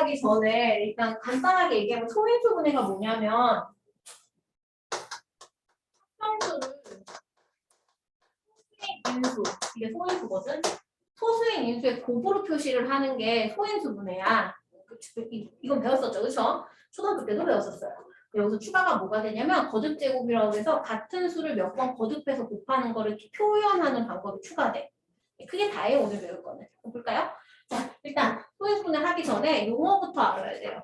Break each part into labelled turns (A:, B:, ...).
A: 하기 전에 일단 간단하게 얘기하면 소인수 분해가 뭐냐면 합성수를 소수인 인수, 이게 소인수거든. 소수인 인수의 곱으로 표시를 하는 게 소인수 분해야. 이건 배웠었죠, 그렇죠? 초등학교 때도 배웠었어요. 여기서 추가가 뭐가 되냐면 거듭 제곱이라고 해서 같은 수를 몇 번 거듭해서 곱하는 거를 표현하는 방법이 추가돼. 그게 다예요, 오늘 배울 거는. 볼까요? 자, 일단 소인수 분해 하기 전에 용어부터 알아야 돼요.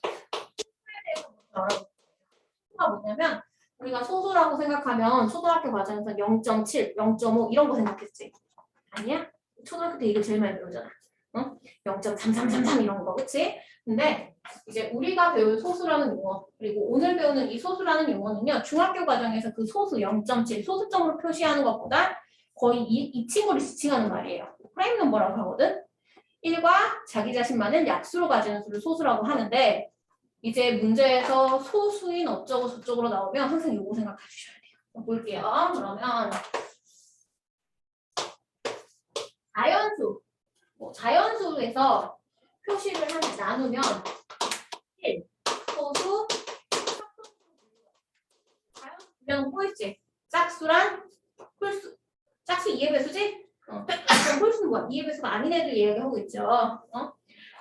A: 소수에 대해서 먼저 알아볼게요. 소수가 뭐냐면 우리가 소수라고 생각하면 초등학교 과정에서 0.7, 0.5 이런 거 생각했지? 아니야? 초등학교 때 이거 제일 많이 배우잖아. 어? 0.3333 이런 거, 그치? 근데 이제 우리가 배울 소수라는 용어, 그리고 오늘 배우는 이 소수라는 용어는요, 중학교 과정에서 그 소수 0.7, 소수점으로 표시하는 것보다 거의 이 친구를 지칭하는 말이에요. 프레임 넘버라고 하거든? 1과 자기 자신만을 약수로 가지는 수를 소수라고 하는데, 이제 문제에서 소수인 어쩌고 저쩌고로 나오면 항상 요거 생각해 주셔야 돼요. 볼게요. 그러면 자연수. 자연수에서 표시를 나누면 1, 소수, 자연수 분명은 보이지? 짝수란 홀수. 짝수 2의 배수지? 그럼 홀수는 뭐야? 2의 배수가 아닌 애들 얘기하고 있죠.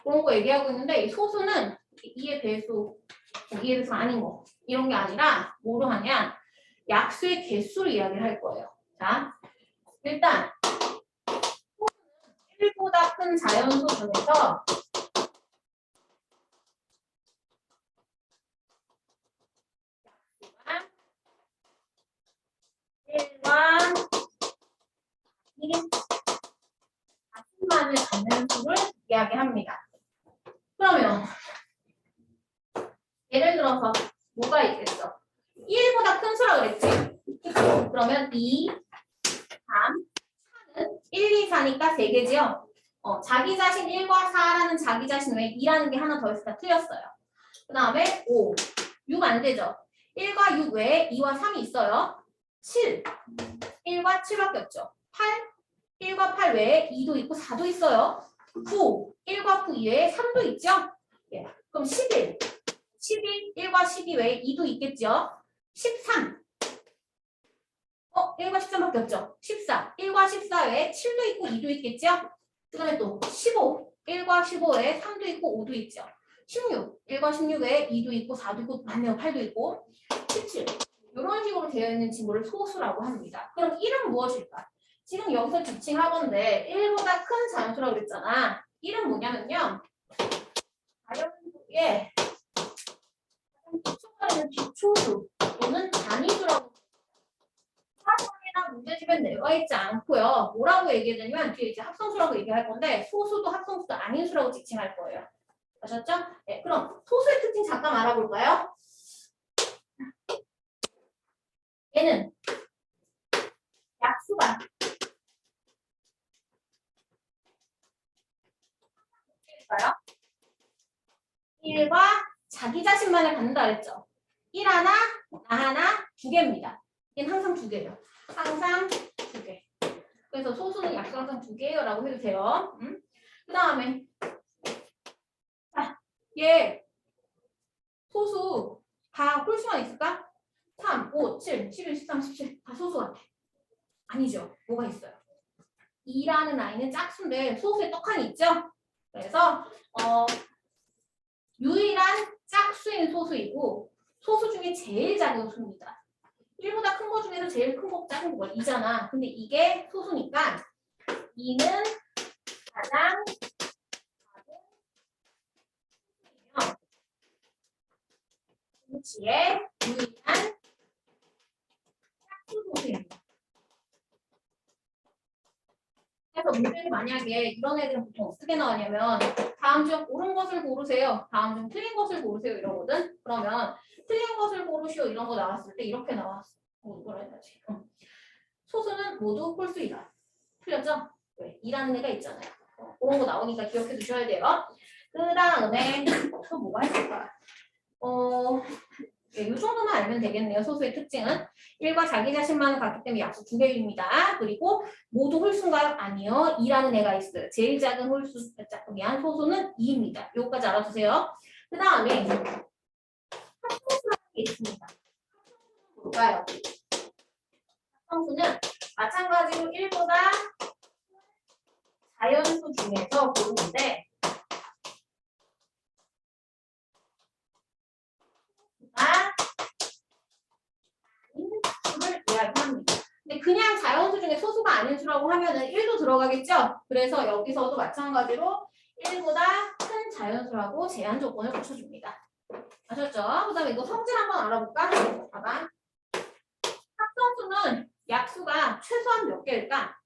A: 그런 거 얘기하고 있는데 이 소수는 2의 배수, 2의 배수가 아닌 거. 이런 게 아니라 뭐로 하냐? 약수의 개수를 이야기를 할 거예요. 자, 일단 1보다 큰 자연수 중에서 1과 2 같은만을 갖는 수를 이야기합니다. 그러면 예를 들어서 뭐가 있겠어? 1보다 큰 수라 그랬지? 그러면 2, 3, 4는 1, 2, 4니까 3개지요? 자기 자신 1과 4라는 자기 자신 외에 2라는 게 하나 더 있으니까 틀렸어요. 그 다음에 5, 6 안 되죠? 1과 6 외에 2와 3이 있어요. 7, 1과 7밖에 없죠. 8, 1과 8 외에 2도 있고 4도 있어요. 9, 1과 9 이외에 3도 있죠? 예. 그럼 11, 1과 12 외에 2도 있겠죠? 13, 1과 13밖에 없죠? 14, 1과 14 외에 7도 있고 2도 있겠죠? 그 다음에 또 15, 1과 15 외에 3도 있고 5도 있죠? 16, 1과 16 외에 2도 있고 4도 있고 많네요. 8도 있고 17, 이런 식으로 되어 있는 친구를 소수라고 합니다. 그럼 1은 무엇일까? 지금 여기서 지칭하건데 1보다 큰 자연수라고 그랬잖아. 1은 뭐냐면요. 자연수의 기초가는 기초수 또는 단위수라고 사설이나 문제집엔 내가 있지 않고요. 뭐라고 얘기하냐면 뒤에 이제 합성수라고 얘기할 건데 소수도 합성수도 아닌 수라고 지칭할 거예요. 아셨죠? 네, 그럼 소수의 특징 잠깐 알아볼까요? 얘는 약수가 1과 자기 자신만을 갖는다 그랬죠. 1 하나, 나 하나, 2개입니다. 얘는 항상 2개예요. 항상 2개. 그래서 소수는 약수 항상 2개예요 라고 해도 돼요. 그 다음에 얘 소수 다 홀수만 있을까? 3, 5, 7, 11, 13, 17 다 소수 같아. 아니죠. 뭐가 있어요? 2라는 아이는 짝수인데 소수에 떡하니 있죠? 그래서 유일한 짝수인 소수이고 소수 중에 제일 작은 수입니다. 1보다 큰 거 중에서 제일 큰 거 작은 거가 2잖아. 근데 이게 소수니까 2는 가장 작은 수이며 동시에 유일한 짝수 소수입니다. 그래서 문제는 만약에 이런 애들은 보통 어떻게 나오냐면 다음 중 옳은 것을 고르세요. 다음 중 틀린 것을 고르세요. 이러거든. 그러면 틀린 것을 고르시오 이런 거 나왔을 때 이렇게 나왔어. 뭐라 해야지. 소수는 모두 홀수이다. 틀렸죠? 왜? 2라는 애가 있잖아요. 그런 거 나오니까 기억해 두셔야 돼요. 그 다음에 또 뭐가 있을까? 이 정도만 알면 되겠네요. 소수의 특징은 1과 자기 자신만을 갖기 때문에 약수 두 개입니다. 그리고 모두 홀수인가요? 아니요. 2라는 애가 있어요. 제일 작은 홀수, 미안, 소수는 2입니다. 요거까지 알아두세요. 그 다음에 합성수라는 게 있습니다. 볼까요? 합성수는 마찬가지로 1보다 자연수 중에서 고르는데 수를 이야기합니다. 근데 그냥 자연수 중에 소수가 아닌 수라고 하면은 1도 들어가겠죠? 그래서 여기서도 마찬가지로 1보다 큰 자연수라고 제한 조건을 붙여줍니다. 아셨죠? 그 다음에 이거 성질 한번 알아볼까? 봐봐. 합성수는 약수가 최소한 몇 개일까?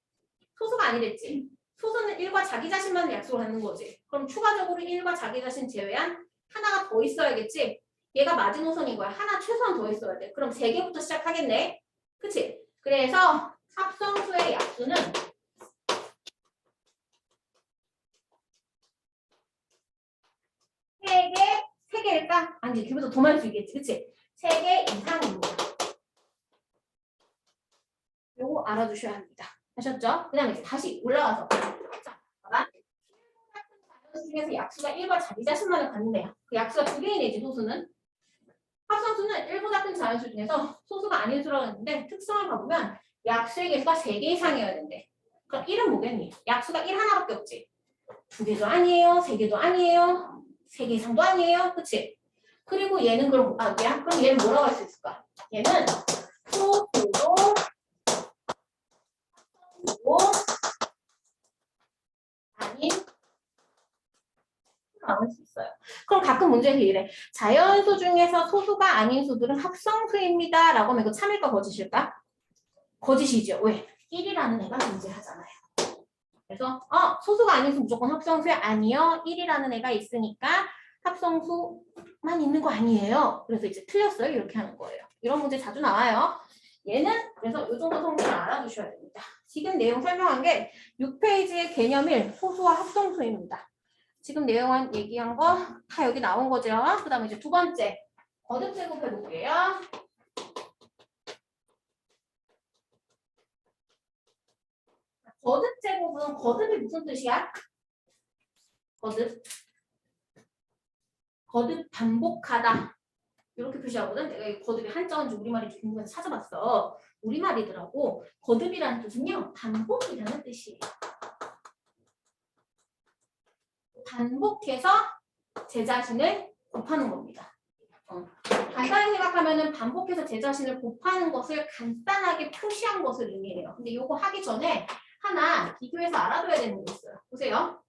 A: 소수가 아니랬지. 소수는 1과 자기 자신만 약수로 갖는 거지. 그럼 추가적으로 1과 자기 자신 제외한 하나가 더 있어야겠지? 얘가 마지노선인 거야. 하나 최소한 더 있어야 돼. 그럼 3개부터 시작하겠네. 그치? 그래서 합성수의 약수는 3개일까? 아니지. 그보다 더 많을 수 있겠지. 그치? 3개 이상입니다. 요거 알아두셔야 합니다. 아셨죠? 그 다음에 이제 다시 올라가서 자, 봐봐. 자연수 중에서 약수가 1과 자기 자신만을 갖는데요. 그 약수가 2개이네지 소수는. 합성수는 1보다 큰 자연수 중에서 소수가 아닌 수라고 했는데 특성을 봐보면 약수의 개수가 3개 이상이어야 된대. 그럼 1은 뭐겠니? 약수가 1 하나밖에 없지. 2개도 아니에요. 3개도 아니에요. 3개 이상도 아니에요. 그치? 그리고 얘는 그럼 그럼 얘는 뭐라고 할 수 있을까? 얘는 소수도 아닌 나올 수 있어요. 그럼 가끔 문제에서 이래. 자연수 중에서 소수가 아닌 수들은 합성수입니다. 라고 하면 이거 참일까 거짓일까? 거짓이죠. 왜? 1이라는 애가 존재하잖아요. 그래서 소수가 아닌 수 무조건 합성수야? 아니요. 1이라는 애가 있으니까 합성수만 있는 거 아니에요. 그래서 이제 틀렸어요. 이렇게 하는 거예요. 이런 문제 자주 나와요. 얘는 그래서 이 정도 성질을 알아두셔야 됩니다. 지금 내용 설명한 게 6페이지의 개념 1 소수와 합성수입니다. 지금 내용 얘기한 거 다 여기 나온 거죠. 그 다음에 이제 두 번째 거듭 제곱해 볼게요. 거듭 제곱은 거듭이 무슨 뜻이야? 거듭 반복하다. 이렇게 표시하거든. 내가 이 거듭이 한자인지 우리말인지 궁금해서 찾아봤어. 우리말이더라고. 거듭이라는 뜻은요. 반복이라는 뜻이에요. 반복해서 제 자신을 곱하는 겁니다. 간단히 생각하면은 반복해서 제 자신을 곱하는 것을 간단하게 표시한 것을 의미해요. 근데 이거 하기 전에 하나 비교해서 알아둬야 되는 게 있어요. 보세요.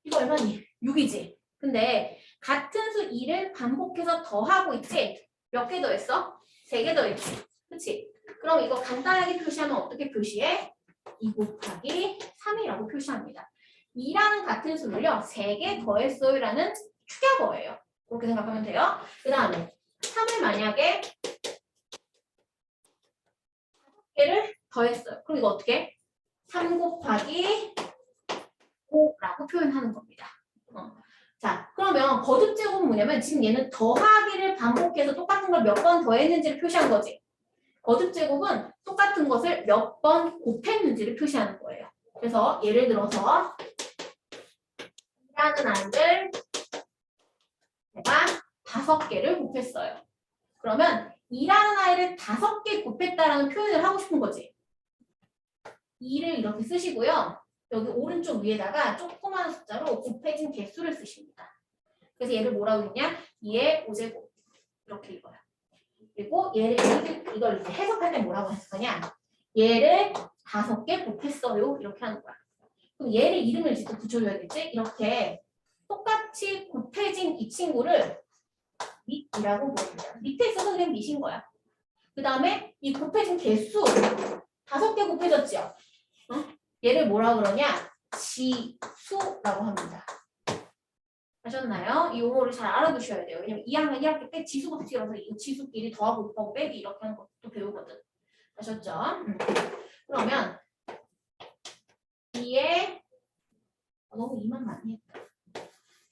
A: 이거 얼마니? 6이지. 근데 같은 수 2를 반복해서 더하고 있지? 몇 개 더했어? 3개 더했지. 그치? 그럼 이거 간단하게 표시하면 어떻게 표시해? 2 곱하기 3이라고 표시합니다. 2라는 같은 수를요. 3개 더했어요 라는 축약어예요. 그렇게 생각하면 돼요. 그 다음에 3을 만약에 5개를 더했어요. 그럼 이거 어떻게? 3 곱하기 5라고 표현하는 겁니다. 자, 그러면 거듭 제곱은 뭐냐면 지금 얘는 더하기를 반복해서 똑같은 걸 몇 번 더했는지를 표시한 거지. 거듭 제곱은 똑같은 것을 몇 번 곱했는지를 표시하는 거예요. 그래서 예를 들어서 2라는 아이를 제가 5개를 곱했어요. 그러면 2라는 아이를 5개 곱했다라는 표현을 하고 싶은 거지. 2를 이렇게 쓰시고요. 여기 오른쪽 위에다가 조그마한 숫자로 곱해진 개수를 쓰십니다. 그래서 얘를 뭐라고 했냐? 2의 5제곱 이렇게 읽어요. 그리고 얘를 이걸 이제 해석할 때 뭐라고 했을 거냐? 얘를 5개 곱했어요. 이렇게 하는 거야. 그럼 얘를 이름을 이제 또 붙여줘야겠지? 이렇게 똑같이 곱해진 이 친구를 밑이라고 부릅니다. 밑에 있어서 그냥 밑인 거야. 그 다음에 이 곱해진 개수 5개 곱해졌죠? 얘를 뭐라 그러냐? 지수라고 합니다. 아셨나요? 이 용어를 잘 알아두셔야 돼요. 왜냐면 2학년 1학기 때 지수부터 들어서 이 지수끼리 더하고 곱하고 빼기 이렇게 하는 것도 배우거든. 아셨죠? 그러면 2에 너무 2만 많이 했다.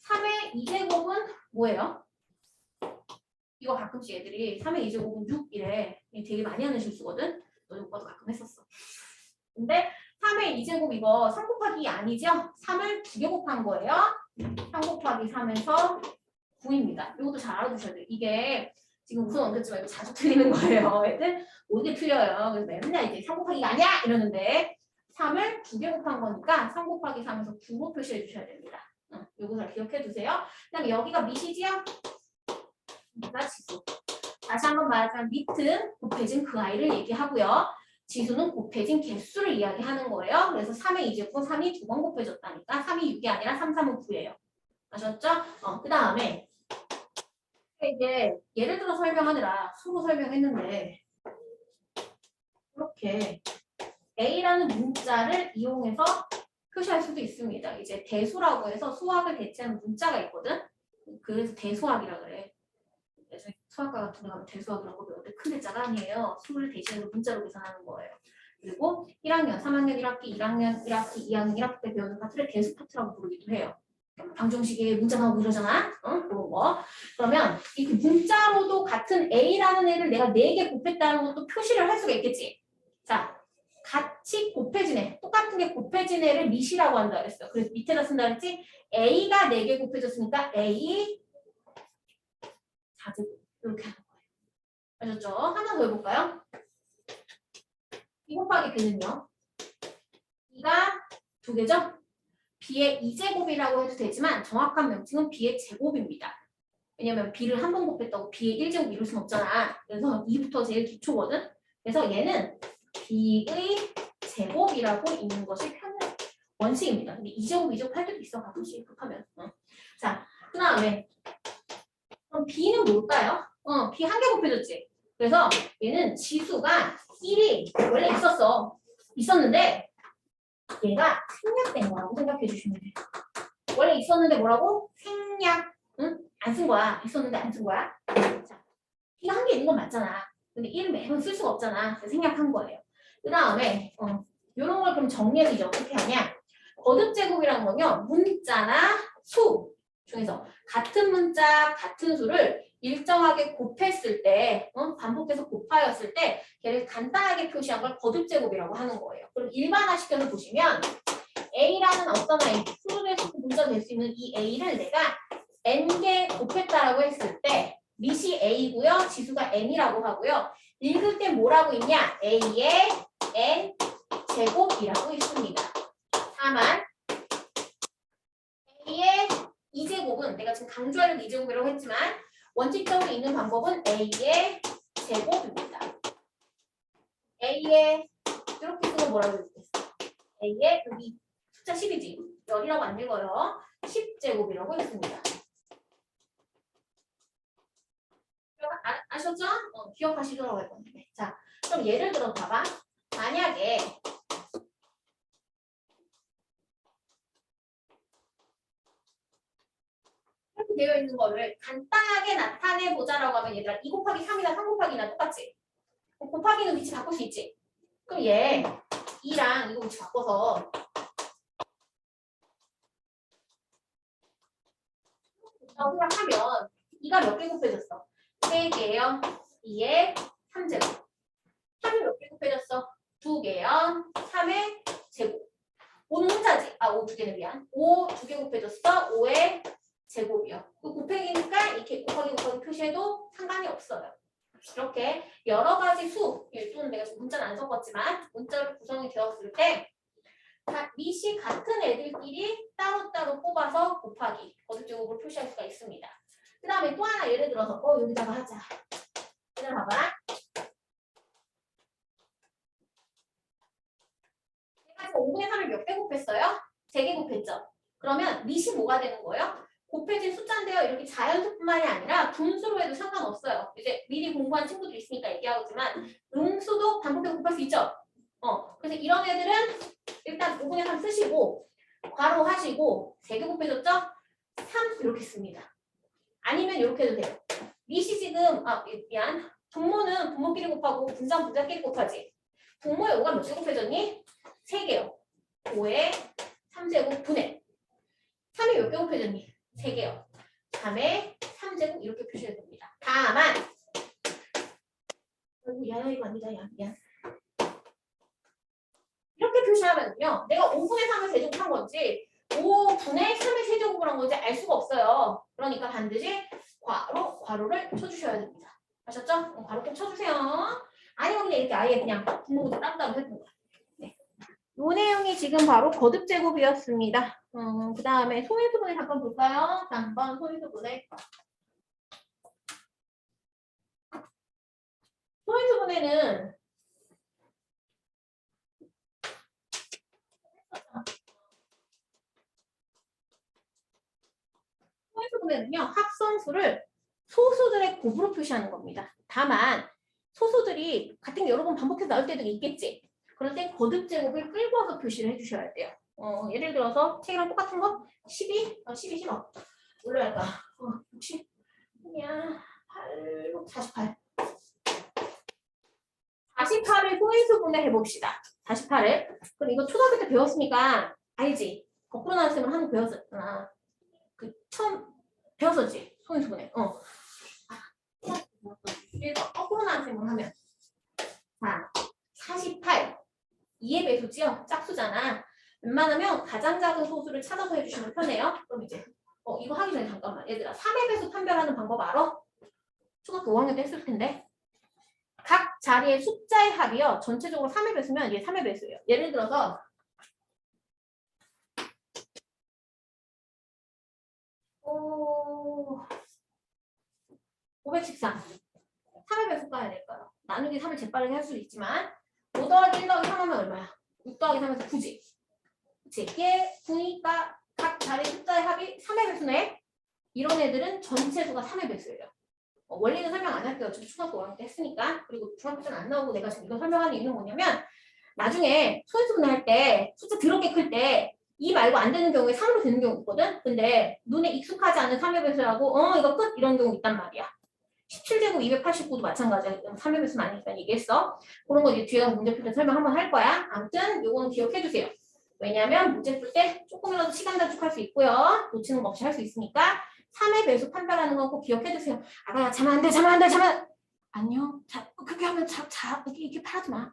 A: 3의 2제곱은 뭐예요? 이거 가끔씩 애들이 3의 2제곱은 6 이래. 되게 많이 하는 실수거든. 너희 오빠도 가끔 했었어. 근데 3의 2제곱 이거 3 곱하기 2 아니죠? 3을 2개 곱한 거예요. 3 곱하기 3에서 9입니다. 이것도 잘 알아두셔야 돼요. 이게 지금 우선 얹겠지만 이거 자주 틀리는 거예요. 애들 모르게 틀려요. 그래서 맨날 이제 3 곱하기가 아니야! 이러는데 3을 2개 곱한 거니까 3 곱하기 3에서 9로 표시해 주셔야 됩니다. 요거 잘 기억해 두세요. 그다음에 여기가 밑이지요? 여기가 지수. 다시 한번 말하자면 밑은 곱해진 그 아이를 얘기하고요. 지수는 곱해진 개수를 이야기하는 거예요. 그래서 3의 2제곱 3이 2번 곱해졌다니까 3이 6이 아니라 3, 3은 9예요. 아셨죠? 그 다음에 이제 예를 들어 설명하느라 수로 설명했는데 이렇게 A라는 문자를 이용해서 표시할 수도 있습니다. 이제 대수라고 해서 수학을 대체하는 문자가 있거든. 그래서 대수학이라 그래. 그래서 수학과 같은 데 가면 대수학이라고 배우는데 큰 대자가 아니에요. 수를 대신해서 문자로 계산하는 거예요. 그리고 1학년, 3학년 1학기, 1학년 1학기, 2학년 1학기 때 배우는 파트를 대수 파트라고 부르기도 해요. 방정식에 문자 나오고 이러잖아. 그런 거. 그러면 이 문자로도 같은 A라는 애를 내가 4개 곱했다는 것도 표시를 할 수가 있겠지. 자, 같이 곱해진 애, 똑같은 게 곱해진 애를 밑이라고 한다 그랬어. 그래서 밑에다 쓴다 그랬지. A가 4개 곱해졌으니까 A 4제곱 이렇게 하는 거예요. 아셨죠? 하나 더 해볼까요? 2 곱하기 B는요. B가 2개죠? B의 2제곱이라고 해도 되지만 정확한 명칭은 B의 제곱입니다. 왜냐면 B를 한 번 곱했다고 B의 1제곱 이룰 순 없잖아. 그래서 2부터 제일 기초거든. 그래서 얘는 B의 제곱이라고 있는 것이 원칙입니다. 근데 2제곱, 2제곱 할 때도 있어. 가끔씩 급하면. 자, 그 다음에 그럼 B는 뭘까요? B 한 개 곱해졌지. 그래서 얘는 지수가 1이 원래 있었는데 얘가 생략된 거라고 생각해 주시면 돼요. 원래 있었는데 뭐라고? 생략. 응? 안 쓴 거야. 있었는데 안 쓴 거야. 자, B가 한 개 있는 건 맞잖아. 근데 1은 매번 쓸 수가 없잖아. 그래서 생략한 거예요. 그 다음에 이런 걸 그럼 정리해서 이제 어떻게 하냐? 거듭제곱이라는 건요. 문자나 수 중에서 같은 문자, 같은 수를 일정하게 곱했을 때, 반복해서 곱하였을 때 걔를 간단하게 표시한 걸 거듭제곱이라고 하는 거예요. 그럼 일반화시켜서 보시면 A라는 어떤 아이, 수에서 문자 될 수 있는 이 A를 내가 N개 곱했다라고 했을 때 밑이 A고요. 지수가 N이라고 하고요. 읽을 때 뭐라고 있냐? A의 N 제곱이라고 있습니다. 다만 A의 2제곱은 내가 지금 강조하려고 2제곱이라고 했지만 원칙적으로 있는 방법은 A의 제곱입니다. A의 이렇게 쓰면 뭐라고 읽겠어? A의 여기 숫자 10이지. 열이라고 안 읽어요. 10제곱이라고 했습니다. 아셨죠? 기억하시도록 할 건데. 자, 그럼 예를 들어 봐봐. 만약에 이렇게 되어 있는 거를 간단하게 나타내 보자라고 하면 얘들아 2 곱하기 3이나 3 곱하기 2나 똑같지? 곱하기는 위치 바꿀 수 있지? 그럼 얘 2랑 이거 위치 바꿔서 생각하면 2가 몇 개 곱해졌어? 3개요. 2에 3제곱. 3이 몇 개 곱해졌어? 2개요. 3의 제곱. 5는 혼자지. 5 2개는 미안. 5 2개 곱해졌어. 5의 제곱이요. 그 곱하기니까 이렇게 곱하기 표시해도 상관이 없어요. 이렇게 여러 가지 수, 또는 내가 지금 문자는 안 섞었지만 문자로 구성이 되었을 때 밑이 같은 애들끼리 따로따로 뽑아서 곱하기, 거듭제곱을 표시할 수가 있습니다. 그 다음에 또 하나 예를 들어서 여기다가 하자. 얘들 봐봐. 제가 지금 5분의 3을 몇 개 곱했어요? 3개 곱했죠? 그러면 밑이 뭐가 되는 거예요? 곱해진 숫자인데요. 이렇게 자연수뿐만이 아니라 분수로 해도 상관없어요. 이제 미리 공부한 친구들이 있으니까 얘기하지만 음수도 반복해서 곱할 수 있죠? 그래서 이런 애들은 일단 5분의 3 쓰시고 괄호 하시고 3개 곱해졌죠? 3 이렇게 씁니다. 아니면 이렇게 해도 돼요. 밑이 지금 미안. 분모는 분모끼리 곱하고 분자는 분자끼리 곱하지. 분모에 5가 몇 개 곱해졌니? 3개요. 5에 3제곱 분의 3이 몇 개 곱해졌니? 3개요. 3에 3제곱 이렇게 표시해도 됩니다. 단 다만 야야 이거 아니다 야. 이렇게 표시하면요. 내가 5분의 3을 세제곱한 건지 5분의 3을 세제곱을 한 건지 알 수가 없어요. 그러니까 반드시 괄호를 쳐주셔야 됩니다. 아셨죠? 괄호 꼭 쳐주세요. 아니면 그냥 이렇게 아예 그냥 분모도 따로 해둔 거야. 네. 이 내용이 지금 바로 거듭 제곱이었습니다. 그 다음에 소인수분해 잠깐 볼까요? 잠깐 소인수분해. 소인수분해는 소인수분해는요 합성수를 소수들의 곱으로 표시하는 겁니다. 다만 소수들이 같은 게 여러 번 반복해서 나올 때도 있겠지. 그럴 땐 거듭 제곱을 끌고 와서 표시를 해주셔야 돼요. 예를 들어서 책이랑 똑같은 거 12? 12 싫어. 뭘로 할까? 60? 그냥 8, 48. 48을 소인수분해 해봅시다. 48을. 그럼 이거 초등학교 때 배웠으니까 알지? 거꾸로 나왔으면 한번 배웠었잖아. 처음 배웠었지? 소인수분해. 그래서 거꾸로 나왔으면 하면 자, 48. 2의 배수지요? 짝수잖아. 웬만하면 가장 작은 소수를 찾아서 해주시면 편해요. 그럼 이제 이거 하기 전에 잠깐만. 얘들아 3의 배수 판별하는 방법 알아? 초등학교 5학년 때 했을 텐데. 각 자리의 숫자의 합이요. 전체적으로 3의 배수면 얘 3의 배수예요. 예를 들어서 513. 3의 배수 까야 될까요? 나누기 3을 재빠르게 할 수도 있지만 5 더하기 1 더하기 3 하면 얼마야? 6 더하기 3에서 9지. 그치? 얘 9니까 각 자리 숫자의 합이 3의 배수네. 이런 애들은 전체 수가 3의 배수예요. 원리는 설명 안 할게요. 저 중학교 5학년 때 했으니까. 그리고 중학교 때는 안 나오고 내가 지금 이거 설명하는 이유는 뭐냐면 나중에 소인수분해 할 때 숫자 더럽게 클 때 이 말고 안 되는 경우에 3으로 되는 경우 있거든. 근데 눈에 익숙하지 않은 3의 배수라고 이거 끝 이런 경우 있단 말이야. 17제곱 289도 마찬가지야. 3의 배수는 아니니까 얘기했어. 그런 거 이제 뒤에 문제 풀 때 설명 한번 할 거야. 아무튼 요거는 기억해 주세요. 왜냐하면 문제 풀 때 조금이라도 시간 단축할 수 있고요. 놓치는 거 없이 할 수 있으니까 3의 배수 판별하는 거 꼭 기억해 주세요. 아가야 자면 안 돼. 자면 안 돼. 자면 안녕. 그렇게 하면 이렇게 팔하지 마.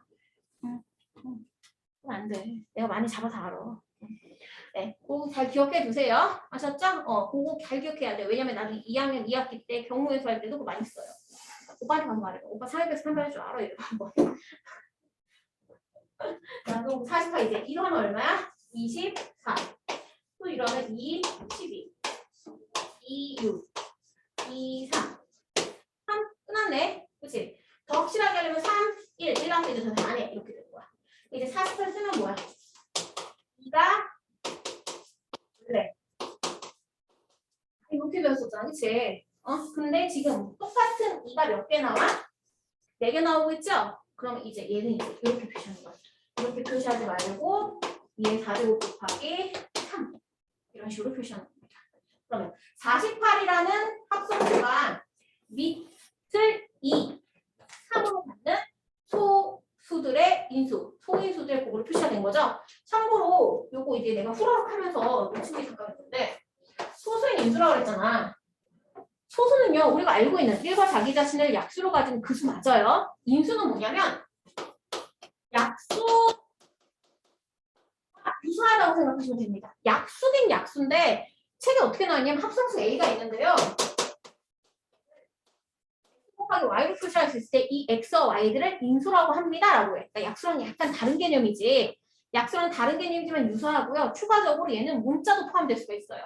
A: 안 돼. 내가 많이 잡아서 알아. 네, 그거 잘 기억해 두세요. 아셨죠? 그거 잘 기억해야 돼. 왜냐면 나중에 2학년 2학기 때 경무에서 할 때도 그거 많이 써요. 오빠한테 가서 말해봐. 오빠 3의 배수 판별할 줄 알아? 이러고 한번. 나도 48 이제 이거 하면 얼마야? 24. 또 이러면 2, 12. 2, 6. 2, 3. 3 끝났네. 그치? 더 확실하게 하려면 3, 1. 1 나왔을 때 더 안 해. 이렇게 되는 거야. 이제 48 쓰면 뭐야? 2가 그래. 이렇게 배웠었잖아. 그치? 근데 지금 똑같은 2가 몇 개 나와? 4개 나오고 있죠? 그럼 이제 얘는 이제 이렇게 표시하는 거야. 이렇게 표시하지 말고 2의 4제곱 곱하기 3. 이런 식으로 표시하는 겁니다. 그러면 48이라는 합성수가 밑을 2, 3으로 받는 소수들의 인수, 소인수들의 곱으로 표시가 된 거죠. 참고로 요거 이제 내가 후라락 하면서 놓친 게 잠깐 있는데 소수인 인수라고 그랬잖아. 소수는요 우리가 알고 있는 1과 자기 자신을 약수로 가진 그 수 맞아요. 인수는 뭐냐면 약수 유사하다고 생각하시면 됩니다. 약수긴 약수인데 책에 어떻게 나왔냐면 합성수 A가 있는데요. 곱하기 Y로 표시할 수 있을 때 이 X와 Y들을 인수라고 합니다. 라고 해. 그러니까 약수랑 약간 다른 개념이지. 약수랑 다른 개념이지만 유사하고요. 추가적으로 얘는 문자도 포함될 수가 있어요.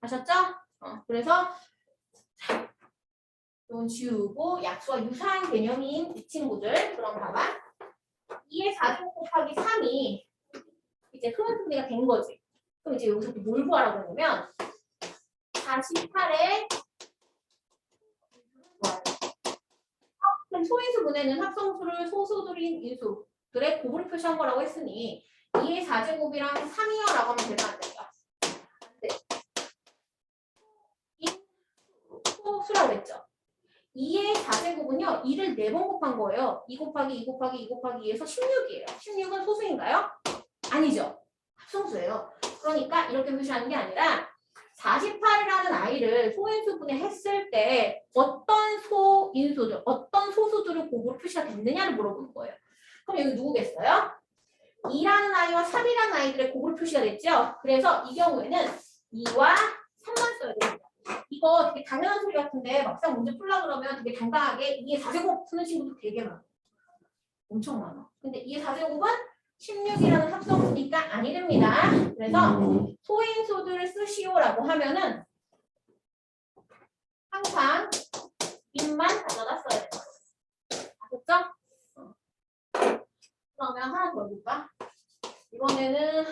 A: 아셨죠? 그래서 이건 지우고 약수와 유사한 개념인 이 친구들 그럼 봐봐. 2의 4제곱 곱하기 3이 이제 소인수분해가 된 거지. 그럼 이제 여기서 또 뭘 구하라고 하냐면 48에 그럼 소인수분해는 합성수를 소수들인 인수들의 곱으로 표시한 거라고 했으니 2의 4제곱이랑 3이요 라고 하면 되나 안 될까? 안 돼. 소수라고 했죠. 2의 4제곱은요 2를 4번 곱한 거예요. 2 곱하기 2 곱하기 2 곱하기 2에서 16이에요. 16은 소수인가요? 아니죠. 합성수예요. 그러니까 이렇게 표시하는 게 아니라 48이라는 아이를 소인수분해 했을 때 어떤 표시가 됐느냐를 물어보는 거예요. 그럼 여기 누구겠어요? 2라는 아이와 3이라는 아이들의 고부로 표시가 됐죠? 그래서 이 경우에는 2와 3만 써야 됩니다. 이거 되게 당연한 소리 같은데 막상 문제 풀라 그러면 되게 당당하게 2의 4제곱 쓰는 친구도 되게 많아. 엄청 많아. 근데 2의 4제곱은 16이라는 합성수니까 아니 됩니다. 그래서 소인수들을 쓰시오라고 하면은 항상 민만 가져다 써야 돼요. 아셨죠? 그러면 하나 더 볼까? 이번에는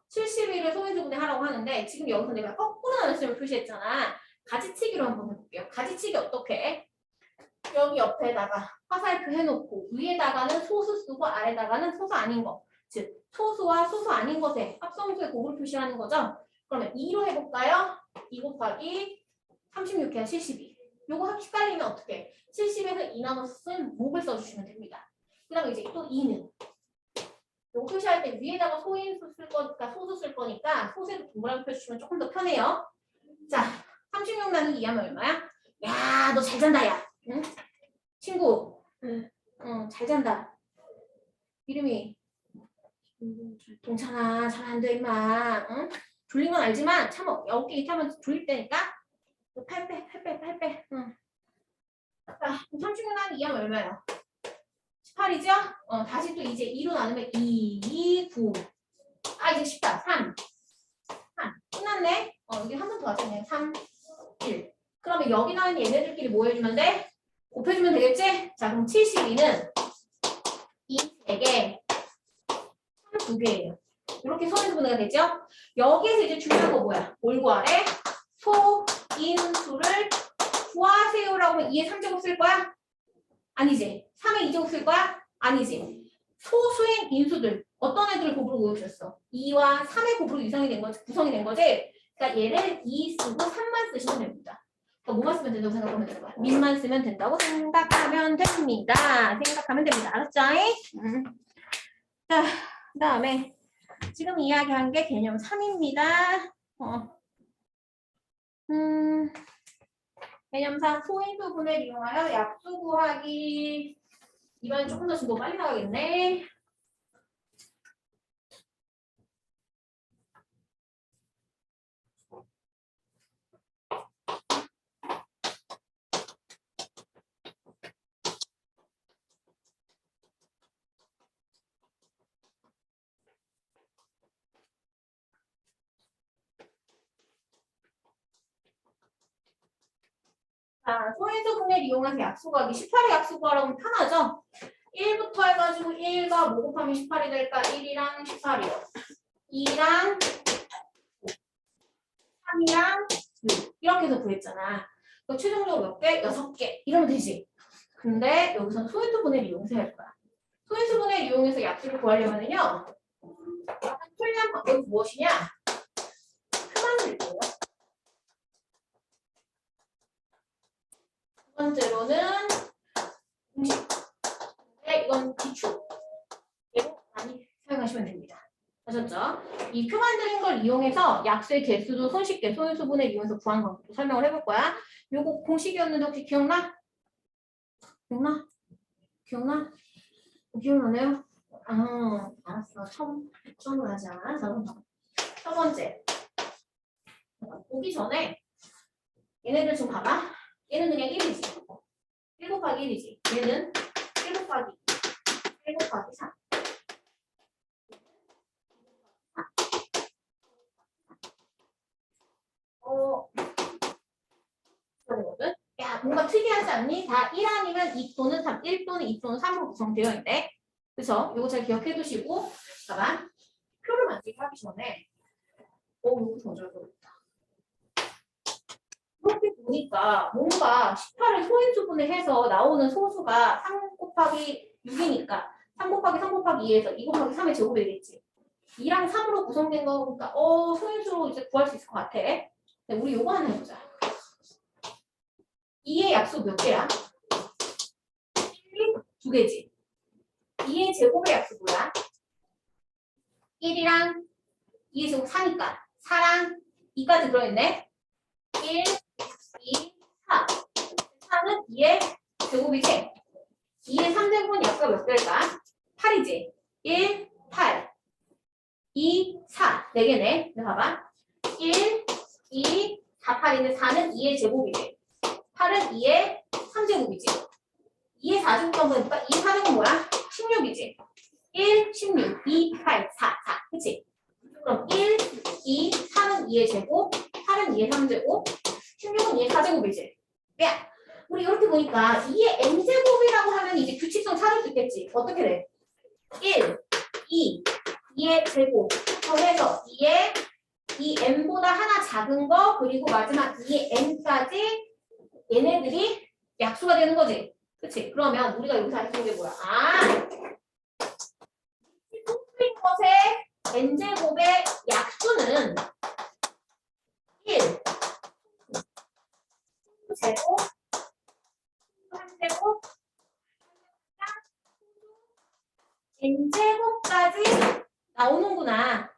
A: 72를 소인수분해 하라고 하는데 지금 여기서 내가 거꾸로 나눗셈을 표시했잖아. 가지치기로 한번 해볼게요. 가지치기 어떻게 해? 여기 옆에다가 화살표 해놓고 위에다가는 소수 쓰고 아래다가는 소수 아닌 거. 즉 소수와 소수 아닌 것에 합성수의 곱을 표시하는 거죠. 그러면 2로 해볼까요? 2 곱하기 36해야 72. 요거 헷갈리면 어떻게? 70에서 2 나눠서 쓴 목을 써주시면 됩니다. 그 다음에 이제 또 2는 요거 표시할 때 위에다가 소인수 쓸 거니까 소수 쓸 거니까 소수에도 동그라미 펴주시면 조금 더 편해요. 자, 36 나누기 2 하면 얼마야? 야, 너 잘 잔다, 야. 응? 친구. 응, 잘 잔다. 이름이 동찬아, 잘 안 돼, 임마. 응? 졸린 건 알지만 참어. 어깨 이타면 졸릴 때니까. 8빼. 응. 자, 36 나누기 2 하면 얼마예요? 18이죠? 다시 또 이제 2로 나누면 2, 9. 아, 이제 쉽다. 3. 끝났네. 여기 한 번 더 하잖아요. 3, 1. 그러면 여기 나온 얘네들끼리 뭐 해주면 돼? 곱해주면 되겠지? 자, 그럼 72는 2 3개, 3 2개예요. 이렇게 소인수분해가 되죠? 여기에서 이제 중요한 거 뭐야? 올고 아래 소인수를 구하세요라고 하면 2의 3제곱 쓸 거야? 아니지. 3의 2제곱 쓸 거야? 아니지. 소수인 인수들 어떤 애들을 곱으로 모여주셨어? 2와 3의 곱으로 구성이 된 거지? 그러니까 얘를 2 쓰고 3만 쓰시면 됩니다. 그러니까 뭐만 쓰면 된다고 생각하면 되는 거야? 민만 쓰면 된다고 생각하면 됩니다. 알았죠? 자, 그 다음에 지금 이야기한 게 개념 3입니다. 개념 3 소인수분해를 이용하여 약수 구하기. 이번엔 조금 더 진도 빨리 나가겠네. 자, 소인수분해를 이용해서 약수 구하기. 18의 약수 구하라고 하면 편하죠? 1부터 해가지고 1과 뭐 곱하면 18이 될까? 1이랑 18이요. 2랑 3이랑 6 이렇게 해서 구했잖아. 그 최종적으로 몇 개? 6개 이러면 되지. 근데 여기서는 소인수분해를 이용해서 할 거야. 소인수분해를 이용해서 약수를 구하려면요. 약간 편리한 방법이 무엇이냐? 표만 드릴게요. 두 번째로는 공식. 네, 이건 기출. 얘로 많이 사용하시면 됩니다. 아셨죠? 이 표 만드는 걸 이용해서 약수의 개수도 손쉽게 소인수분해를 이용해서 구하는 방법도 설명을 해볼 거야. 요거 공식이었는데 혹시 기억나? 기억나네요? 알았어. 처음으로 하자. 첫 번째. 보기 전에 얘네들 좀 봐봐. 얘는 그냥 1이지. 1 곱하기 1이지. 얘는 1 곱하기 3. 그러거든? 야, 뭔가 특이하지 않니? 다 1 아니면 2 또는 3, 1 또는 2 또는 3으로 구성되어 있네. 그쵸? 이거 잘 기억해 두시고, 잠깐만. 표를 만들기 하기 전에, 이거 더 잘 보였다. 이렇게 보니까 뭔가 18을 소인수분해 해서 나오는 소수가 3 곱하기 6이니까 3 곱하기 3 곱하기 2에서 2 곱하기 3의 제곱이 되겠지. 2랑 3으로 구성된 거 보니까 소인수로 이제 구할 수 있을 것 같아. 근데 우리 요거 하나 해보자. 2의 약수 몇 개야? 1이 2개지. 2의 제곱의 약수 뭐야? 1이랑 2의 제곱 4니까 4랑 2까지 들어있네. 1, 2, 4. 4는 2의 제곱이지? 2의 3제곱은 약수가 몇 개일까? 8이지? 1, 8, 2, 4. 4개네. 근데 봐봐. 1, 2, 4, 8인데 4는 2의 제곱이지. 8은 2의 3제곱이지. 2의 4제곱도 한번 해볼까? 2의 4제곱은 뭐야? 16이지. 1, 16, 2, 8, 4, 4. 그치? 그럼 1, 2, 4는 2의 제곱, 8은 2의 3제곱, 16은 2의 4제곱이지. 야, 우리 이렇게 보니까 2의 n제곱이라고 하면 이제 규칙성 찾을 수 있겠지. 어떻게 돼? 1, 2, 2의 제곱 더해서 2의 2n보다 하나 작은 거 그리고 마지막 2의 n까지 얘네들이 약수가 되는 거지. 그치? 그러면 우리가 여기서 할 수 있는 게 뭐야? 소수인 것의 n제곱의 약수는 1, 제곱, 3제곱, n제곱까지 나오는구나.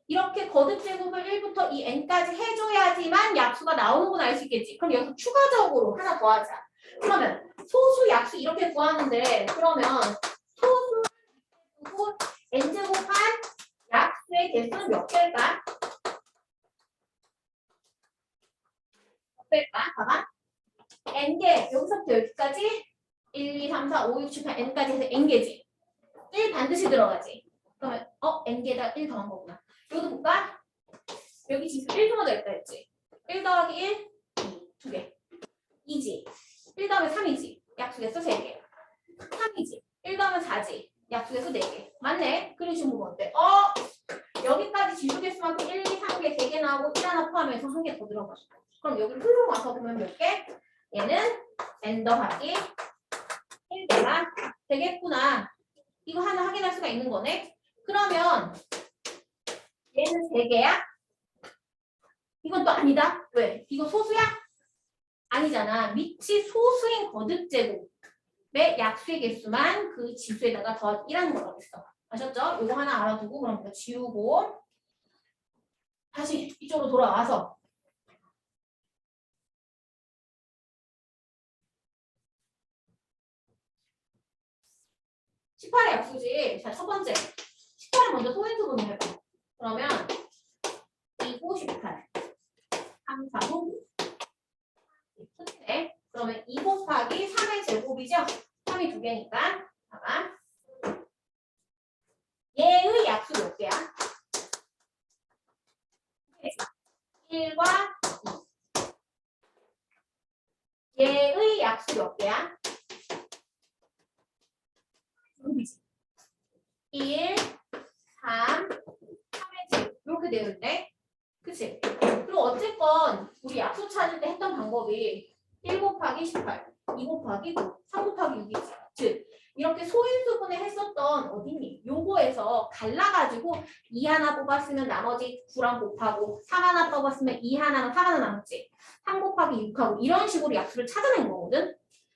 A: 이렇게 거듭제곱을 1부터 이 n까지 해줘야지만 약수가 나오는구나 알 수 있겠지. 그럼 여기서 추가적으로 하나 더 하자. 그러면 소수 약수 이렇게 구하는데 그러면 소수 두고 n제곱한 약수의 개수는 몇 개일까? 몇 개일까? 봐봐. n개 여기서부터 여기까지 1, 2, 3, 4, 5, 6, 7, 8 n까지 해서 n개지. 1 반드시 들어가지. 그러면 n개에다 1 더한 거구나. 여기도 볼까? 여기 지수 1 더하다 있다 했지. 1 더하기 1, 2, 2개. 2지. 1 더하면 3이지. 약수개수 3개. 3이지. 1 더하면 4지. 약수개수 4개. 맞네. 그런 식으로 보면 어때? 여기까지 지수개수만큼 1, 2, 3개, 3개 나오고 1 하나 포함해서 1개 더 들어가. 그럼 여기 흘러 와서 보면 몇 개? 얘는 n 더하기 1개가 되겠구나. 이거 하나 확인할 수가 있는 거네. 그러면 얘는 3개야? 이건 또 아니다. 왜? 이거 소수야? 아니잖아. 밑이 소수인 거듭제곱의 약수의 개수만 그 지수에다가 더 1하는 거라고 했어. 아셨죠? 이거 하나 알아두고 그럼 이거 지우고 다시 이쪽으로 돌아와서 18의 약수지. 자, 첫 번째. 18을 먼저 소인수분을 해봐. 그러면 2, 9, 18. 3, 4, 5. 끝이네. 그러면 2 곱하기 3의 제곱이죠? 3이 2개니까. 봐봐. 얘의 약수 몇 개야? 1과 2. 얘의 약수 몇 개야? 1, 3, 3의 제곱. 이렇게 되어 있네. 그치? 그리고 어쨌건 우리 약수 찾을 때 했던 방법이 1 곱하기 18, 2 곱하기 9, 3 곱하기 6이지. 즉 이렇게 소인수분해 했었던 어디니? 요거에서 갈라가지고 2 하나 뽑았으면 나머지 9랑 곱하고 3 하나 뽑았으면 2 하나랑 3 하나 남았지. 3 곱하기 6하고 이런 식으로 약수를 찾아낸 거거든.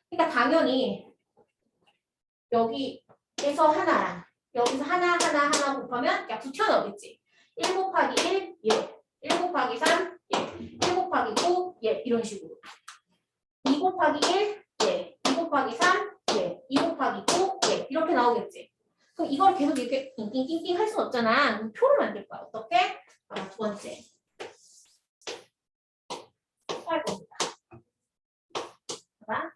A: 그러니까 당연히 여기에서 하나랑 여기서 하나 곱하면 약수 튀어나오겠지. 1 곱하기 1, 예. 1 곱하기 3, 예. 1 곱하기 9, 예. 이런 식으로. 2 곱하기 1, 예. 2 곱하기 3, 예. 2 곱하기 9, 예. 이렇게 나오겠지. 그럼 이걸 계속 이렇게 띵띵띵띵 할 수 없잖아. 그럼 표를 만들 거야. 어떻게? 두 번째. 할 겁니다. 봐.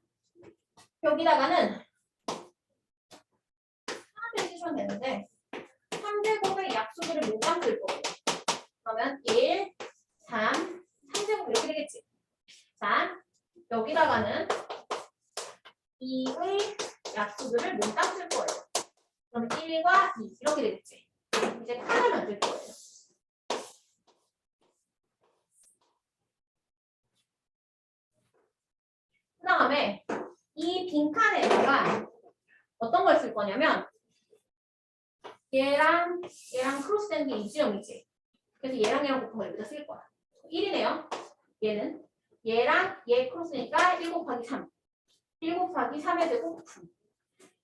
A: 여기다가는 3을 쓰시면 되는데 3제곱의 약수들을 몽땅 쓸 거예요. 그러면 1, 3, 3제곱 이렇게 되겠지. 자, 여기다가는 2의 약수들을 몽땅 쓸 거예요. 그럼 1과 2 이렇게 되겠지. 이제 칸을 만들 거예요. 그 다음에 이 빈칸에다가 어떤 걸 쓸 거냐면 얘랑 크로스된 게 이지점이지. 그래서 얘랑 곱한 걸 여기다 쓸 거야. 1이네요. 얘는 얘랑 얘 크로스니까 1 곱하기 3. 1 곱하기 3의 제곱 9.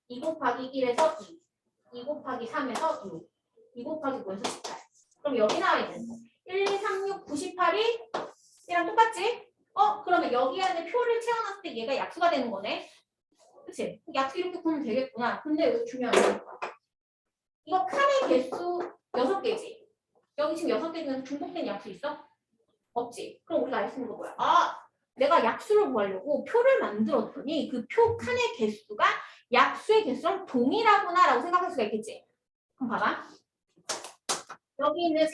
A: 2 곱하기 1에서 2. 2 곱하기 3에서 6. 2 곱하기 9에서 18. 그럼 여기 나와 있는 1, 2, 36, 98이 얘랑 똑같지? 그러면 여기 안에 표를 채워놨을 때 얘가 약수가 되는 거네. 그치? 약수 이렇게 보면 되겠구나. 근데 여기 중요한 거. 이거 칸의 개수 6개지? 여기 지금 6개 중에서 중복된 약수 있어? 없지? 그럼 우리가 알 수 있는 거 뭐야? 내가 약수를 구하려고 표를 만들었더니 그 표 칸의 개수가 약수의 개수랑 동일하구나 라고 생각할 수가 있겠지? 그럼 봐봐. 여기 있는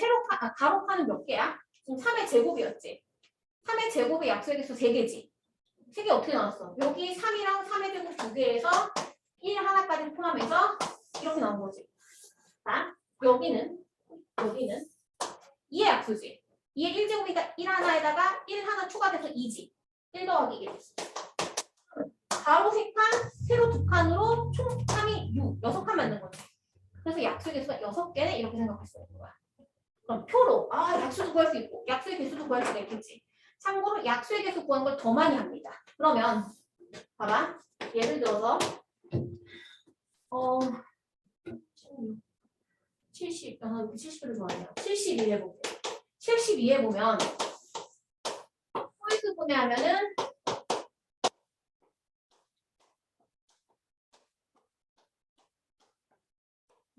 A: 가로 칸은 몇 개야? 지금 3의 제곱이었지? 3의 제곱의 약수의 개수 3개지? 3개 어떻게 나왔어? 여기 3이랑 3의 제곱 2개에서 1 하나까지 포함해서 이렇게 나온 거지. 자, 여기는 2의 약수지. 2의 1제곱이니까 1 하나에다가 1 하나 추가돼서 2지. 1 더하기 1. 가로 3칸, 세로 2칸으로 총 3이 6. 6칸 만든 거지. 그래서 약수의 개수가 6개네 이렇게 생각할 수 있는 거야. 그럼 표로 약수도 구할 수 있고 약수의 개수도 구할 수가 있겠지. 참고로 약수의 개수 구하는 걸 더 많이 합니다. 그러면 봐봐. 예를 들어서 70, 70을 좋아해요. 72에 보면 72에 보면 포인트 분해하면은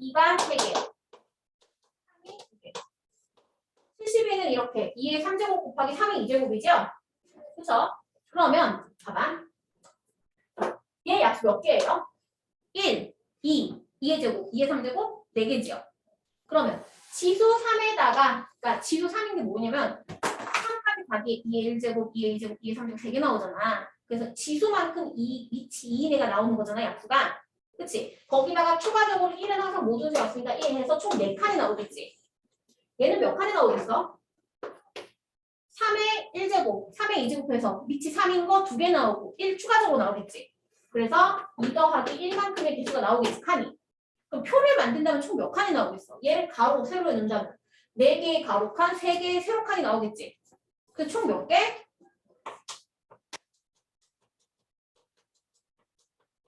A: 2가 3개, 3이 2개. 72는 이렇게 2의 3제곱 곱하기 3의 2제곱이죠? 그렇죠? 그러면 봐봐. 얘 약수 몇 개예요? 1, 2, 2의 제곱, 2의 3제곱 4개지요. 그러면 지수 3에다가 그러니까 지수 3인 게 뭐냐면 3까지 가기 2의 1제곱, 2의 2제곱, 2의 3제곱 3개 나오잖아. 그래서 지수만큼 위치 2인 애가 나오는 거잖아, 약수가. 그치? 거기다가 추가적으로 1은 항상 모든 수 약수니까 1 해서 총 4칸이 나오겠지. 얘는 몇 칸이 나오겠어? 3의 1제곱, 3의 2제곱해서 위치 3인 거 2개 나오고 1 추가적으로 나오겠지. 그래서 2 더하기 1만큼의 개수가 나오겠지, 칸이. 그럼 표를 만든다면 총 몇 칸이 나오겠어? 얘를 가로, 세로에 넣는다면 4개의 가로 칸, 3개의 세로 칸이 나오겠지. 그 총 몇 개?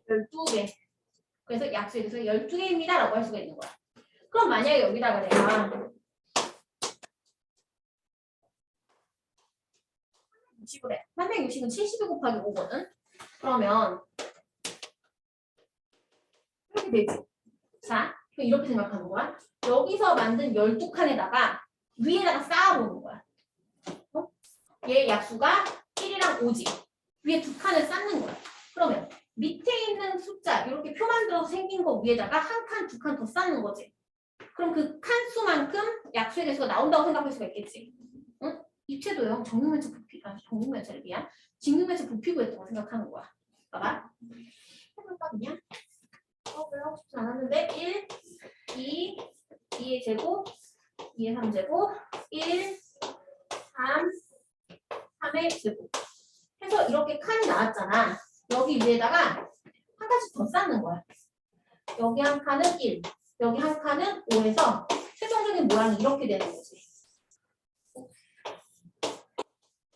A: 12개. 그래서 약수에 대해서 12개입니다 라고 할 수가 있는 거야. 그럼 만약에 여기다가 내가 60을 해. 360은 72 곱하기 5거든. 그러면 이렇게 되지. 자, 그럼 이렇게 생각하는 거야. 여기서 만든 12칸에다가 위에다가 쌓아보는 거야. 얘 약수가 1이랑 5지. 위에 2칸을 쌓는 거야. 그러면 밑에 있는 숫자 이렇게 표 만들어서 생긴 거 위에다가 한 칸, 2칸 더 쌓는 거지. 그럼 그 칸수만큼 약수의 개수가 나온다고 생각할 수가 있겠지. 응? 입체도형 정육면체 부피, 정육면체를 위한 직육면체 부피 구했다고 생각하는 거야. 봐봐. 해볼까 그냥? 별로 하고 싶지 않았는데 1, 2, 2의 제곱, 2의 3제곱, 1, 3, 3의 제곱. 해서 이렇게 칸이 나왔잖아. 여기 위에다가 한 칸씩 더 쌓는 거야. 여기 한 칸은 1, 여기 한 칸은 5에서 최종적인 모양이 이렇게 되는 거지.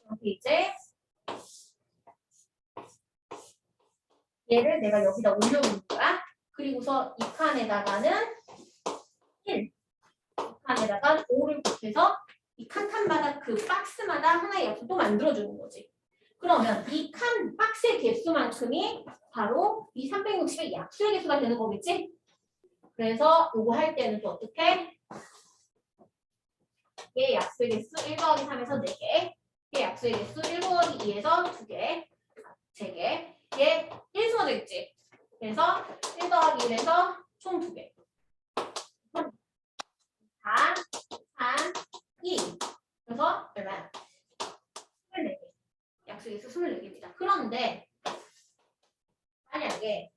A: 이렇게 이제 얘를 내가 여기다 올려놓는 거야. 그리고서 이 칸에다가는 1, 이 칸에다가 5를 곱해서 이 칸마다 그 박스마다 하나의 약수 또 만들어주는 거지. 그러면 이 칸 박스의 개수만큼이 바로 이 360의 약수의 개수가 되는 거겠지? 그래서 이거 할 때는 또 어떻게? 얘 약수의 개수 1 더하기 3에서 4개, 얘 약수의 개수 1 더하기 2에서 2개, 3개, 얘 1수가 되겠지? 그래서 1 더하기 1에서 총 2개. 4, 3, 2. 그래서 얼마야? 24개. 약수의 개수 24개입니다. 그런데 만약에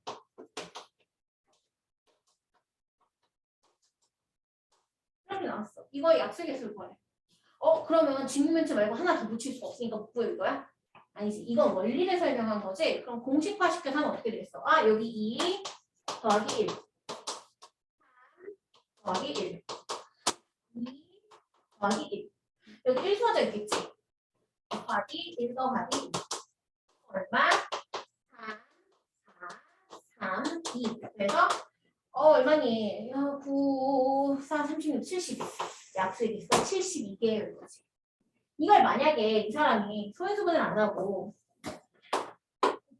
A: 이렇게 나왔어. 이거의 약수의 개수를 구해. 그러면 직육면체 말고 하나 더 붙일 수가 없으니까 못 구해 이거야? 아니지. 이건 원리를 설명한 거지. 그럼 공식화 시켜서 하면 어떻게 되겠어? 여기 2 더하기 1 더하기 1 2 더하기 1 여기 1 수화져 있겠지? 더하기 1 더하기 2 얼마? 3, 4, 3, 2 그래서 얼마니? 9, 4, 36, 70 약수의 개수가 72개의 거지. 이걸 만약에 이 사람이 소인수분을 안 하고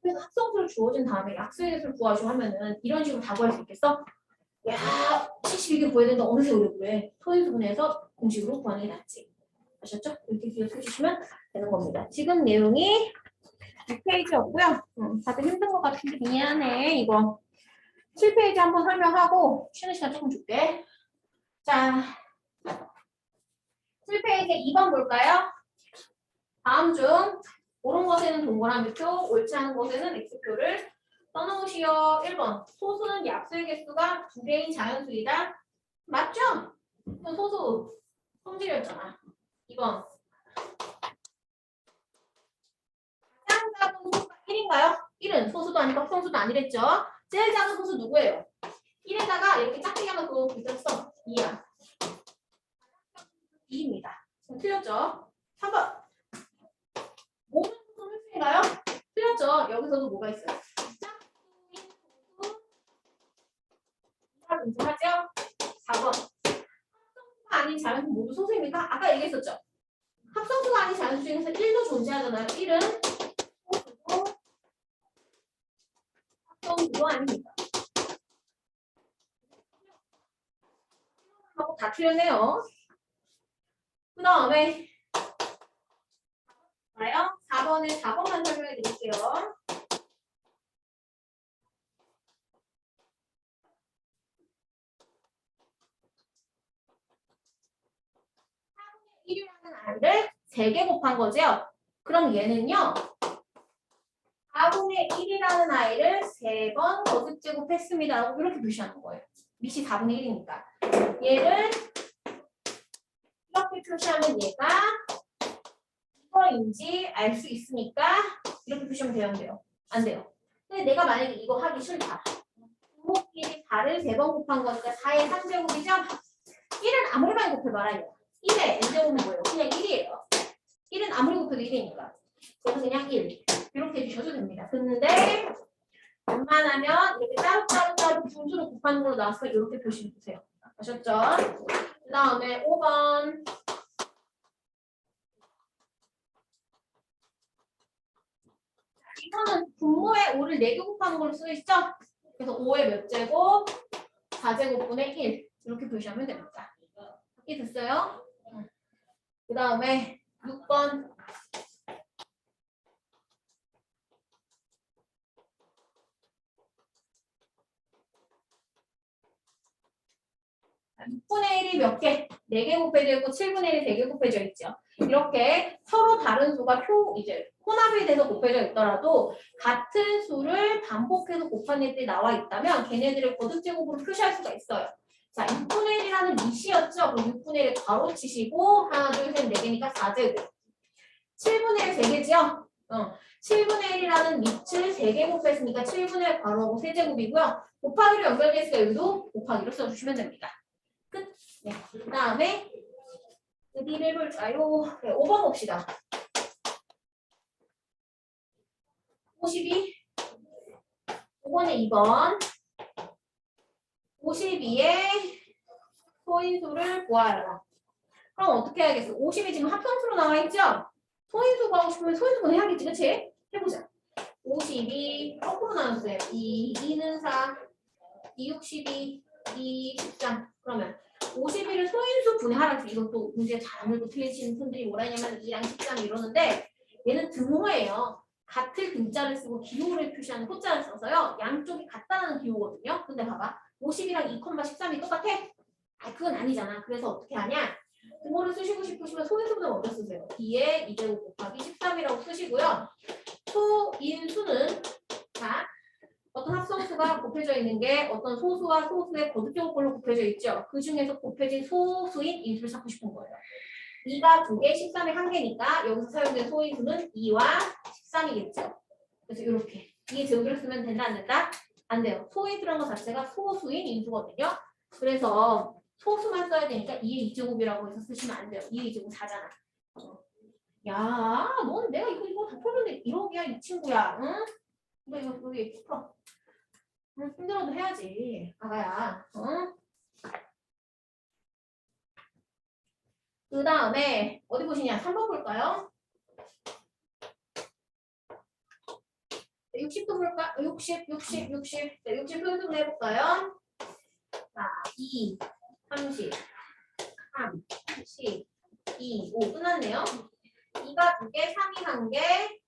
A: 그래서 합성수를 주어진 다음에 약수의 개수를 구하시오 하면은 이런 식으로 다 구할 수 있겠어? 야, 72개 구해야 된다. 어느새 오래 구해. 소인수분해서 공식으로 구하는 게 낫지. 아셨죠? 이렇게 기억해 주시면 되는 겁니다. 지금 내용이 6페이지였고요. 다들 힘든 것 같은데 미안해. 이거 7페이지 한번 설명하고 쉬는 시간 조금 줄게. 자, 7페이지 2번 볼까요? 다음 중 옳은 것에는 동그라미 표, 옳지 않은 것에는 X표를 써놓으시오. 1번. 소수는 약수의 개수가 2개인 자연수이다. 맞죠? 이건 소수 성질이었잖아. 2번. 가장 작은 소수가 1인가요? 1은 소수도 아니고 합성수도 아니랬죠? 제일 작은 소수 누구예요? 1에다가 이렇게 짝대기 하면 그거 글자 써. 2야. 2입니다. 틀렸죠? 3번. 모든 소수는 일수인가요? 틀렸죠? 여기서도 뭐가 있어요? 짝수인 소수. 인정하죠? 4번. 합성수가 아닌 자연수 모두 소수입니까? 아까 얘기했었죠? 합성수가 아닌 자연수 중에서 1도 존재하잖아요. 1은 소수고 합성수도 아닙니다. 하고 다 틀렸네요. 그 다음에 4번에 4번만 설명해 드릴게요. 1이라는 아이를 3개 곱한 거죠? 그럼 얘는요. 4분의 1이라는 아이를 3번 거듭 제곱했습니다. 라고 이렇게 표시하는 거예요. 밑이 4분의 1이니까. 얘를 이렇게 표시하면 얘가 이거인지 알 수 있으니까 이렇게 표시하면 돼요, 안 돼요? 안 돼요. 근데 내가 만약에 이거 하기 싫다. 부호끼리 4를 3번 곱한 거니까 4의 3제곱이죠? 1은 아무리 많이 곱해봐라. 1의 n제곱은 뭐예요? 그냥 1이에요. 1은 아무리 곱해도 1이니까. 그래서 그냥 1. 이렇게 해주셔도 됩니다. 근데 웬만하면 이렇게 따로 분수로 곱하는 걸로 나와서 이렇게 표시해 주세요. 아셨죠? 그 다음에 5번. 이거는 분모에 5를 4개 곱하는 걸로 쓰여있죠? 그래서 5의 몇 제곱? 4제곱분의 1. 이렇게 표시하면 됩니다. 이해됐어요? 그 다음에 6번. 6분의 1이 몇 개? 4개 곱해져 있고 7분의 1이 3개 곱해져 있죠. 이렇게 서로 다른 수가 이제 혼합이 돼서 곱해져 있더라도 같은 수를 반복해서 곱하는 게 나와 있다면 걔네들을 거듭제곱으로 표시할 수가 있어요. 자, 6분의 1이라는 밑이었죠? 그럼 6분의 1을 가로 치시고 하나, 둘, 셋, 4개니까 4제곱. 7분의 1 3개죠? 7분의 1이라는 밑을 3개 곱했으니까 7분의 1 가로하고 세제곱이고요. 곱하기로 연결되어 있으니까 여기도 곱하기로 써주시면 됩니다. 끝. 네. 그 다음에 어디를 해볼까요? 네, 5번 봅시다. 52. 5번에 2번. 52에 소인수를 구하라. 그럼 어떻게 해야겠어? 50이 지금 합성수로 나와 있죠? 소인수 구하고 싶으면 소인수분 해야겠지, 그치? 해보자. 52 거꾸로 나눴어요. 2는 4, 2, 62, 2, 13. 그러면 51을 소인수 분해하라고 이것도 문제 잘 안 읽고 틀리시는 분들이 뭐라 했냐면 2랑 13 이러는데 얘는 등호예요. 같을 등자를 쓰고 기호를 표시하는 호자를 써서요. 양쪽이 같다는 기호거든요. 근데 봐봐. 50이랑 2, 13이 똑같아? 아, 그건 아니잖아. 그래서 어떻게 하냐? 등호를 쓰시고 싶으시면 소인수분을 먼저 쓰세요. 2에 2제곱 곱하기 13이라고 쓰시고요. 소인수는 자 어떤 합성수가 곱해져 있는 게 어떤 소수와 소수의 거듭제곱꼴로 곱해져 있죠. 그 중에서 곱해진 소수인 인수를 찾고 싶은 거예요. 2가 2개, 13이 1개니까 여기서 사용된 소인수는 2와 13이겠죠. 그래서 이렇게 2의 제곱으로 쓰면 된다 안 된다? 안 돼요. 소인수라는 것 자체가 소수인 인수거든요. 그래서 소수만 써야 되니까 2의 2제곱이라고 해서 쓰시면 안 돼요. 2의 2제곱 4잖아. 야, 넌 내가 이거 다 풀었는데 1억이야 이 친구야. 응? 이거 얘기 풀어. 힘들어도 해야지. 아가야. 응? 그 다음에 어디 보시냐? 3번 볼까요? 60도 볼까? 60. 네, 60 표현도 해볼까요? 자, 2, 30, 3, 10, 2, 5 끝났네요. 2가 2개, 3이 1개,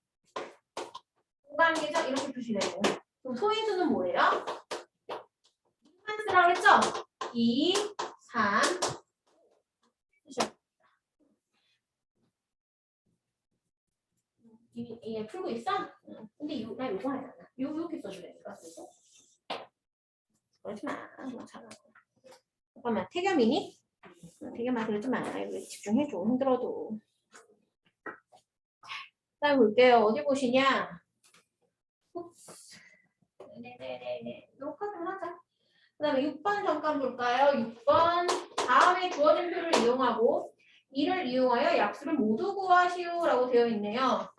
A: 5가 1개죠? 이렇게 표시되고. 그럼 소인수는 뭐예요? 한수라고 했죠? 2, 3, 이게 풀고 있어? 응. 근데 나 요거 하잖아. 요렇게 써줘야 되니까. 그래서 그러지 마. 잘하고. 잠깐만, 태겸이니? 태겸아, 그러지 마. 이거 집중해줘. 힘들어도. 자, 볼게요. 어디 보시냐? 네네네네. 요까지만 하자. 그 다음에 6번 잠깐 볼까요? 6번. 다음에 주어진 표를 이용하고 이를 이용하여 약수를 모두 구하시오라고 되어 있네요.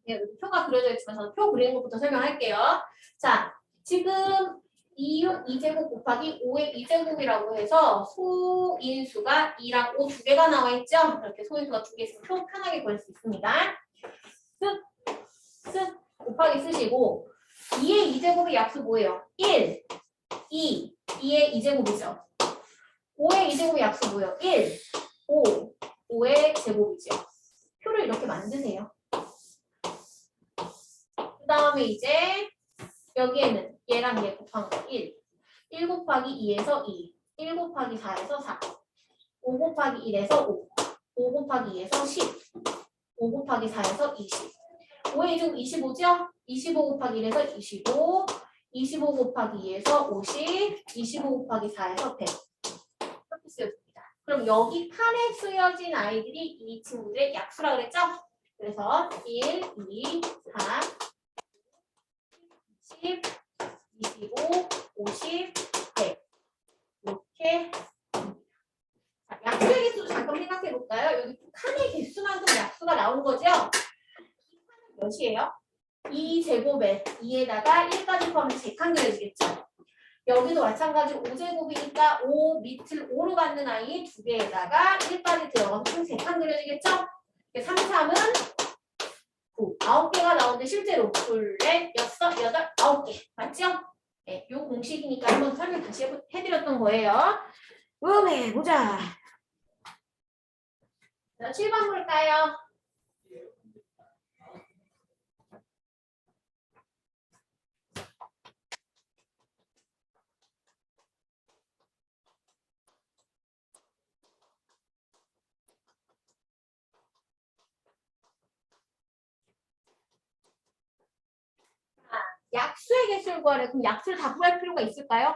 A: 네, 표가 그려져 있지만 저는 표 그리는 것부터 설명할게요. 자, 지금 2제곱 곱하기 5의 2제곱이라고 해서 소인수가 2랑 5 두 개가 나와 있죠? 이렇게 소인수가 두 개 있으면 표 편하게 그릴 수 있습니다. 쓱 곱하기 쓰시고 2의 2제곱의 약수 뭐예요? 1, 2, 2의 2제곱이죠. 5의 2제곱의 약수 뭐예요? 1, 5, 5의 제곱이죠. 표를 이렇게 만드세요. 그 다음에 이제 여기에는 얘랑 얘 곱한 거 1, 1 곱하기 2에서 2, 1 곱하기 4에서 4, 5 곱하기 1에서 5, 5 곱하기 2에서 10, 5 곱하기 4에서 20. 5의 2제곱 25죠? 25 곱하기 1에서 25, 25 곱하기 2에서 50, 25 곱하기 4에서 100. 이렇게 쓰여집니다. 그럼 여기 칸에 쓰여진 아이들이 이 친구들의 약수라고 그랬죠? 그래서 1, 2, 4, 10, 25, 50, 100. 이렇게. 자, 약수의 개수도 잠깐 생각해 볼까요? 여기 칸의 개수만큼 약수가 나온 거죠? 이 칸은 몇이에요? 2제곱에 2에다가 1까지 포함해서 3칸 그려지겠죠? 여기도 마찬가지로 5제곱이니까 5 밑을 5로 갖는 아이 2개에다가 1까지 들어가면 총 3칸 그려지겠죠? 3, 3은 9, 9개가 나오는데 실제로 2, 4, 6, 8, 9개. 맞죠? 네, 요 공식이니까 한번 설명 다시 해드렸던 거예요. 보자. 자, 7번 볼까요? 약수의 개수를 구하래. 그럼 약수를 다 구할 필요가 있을까요?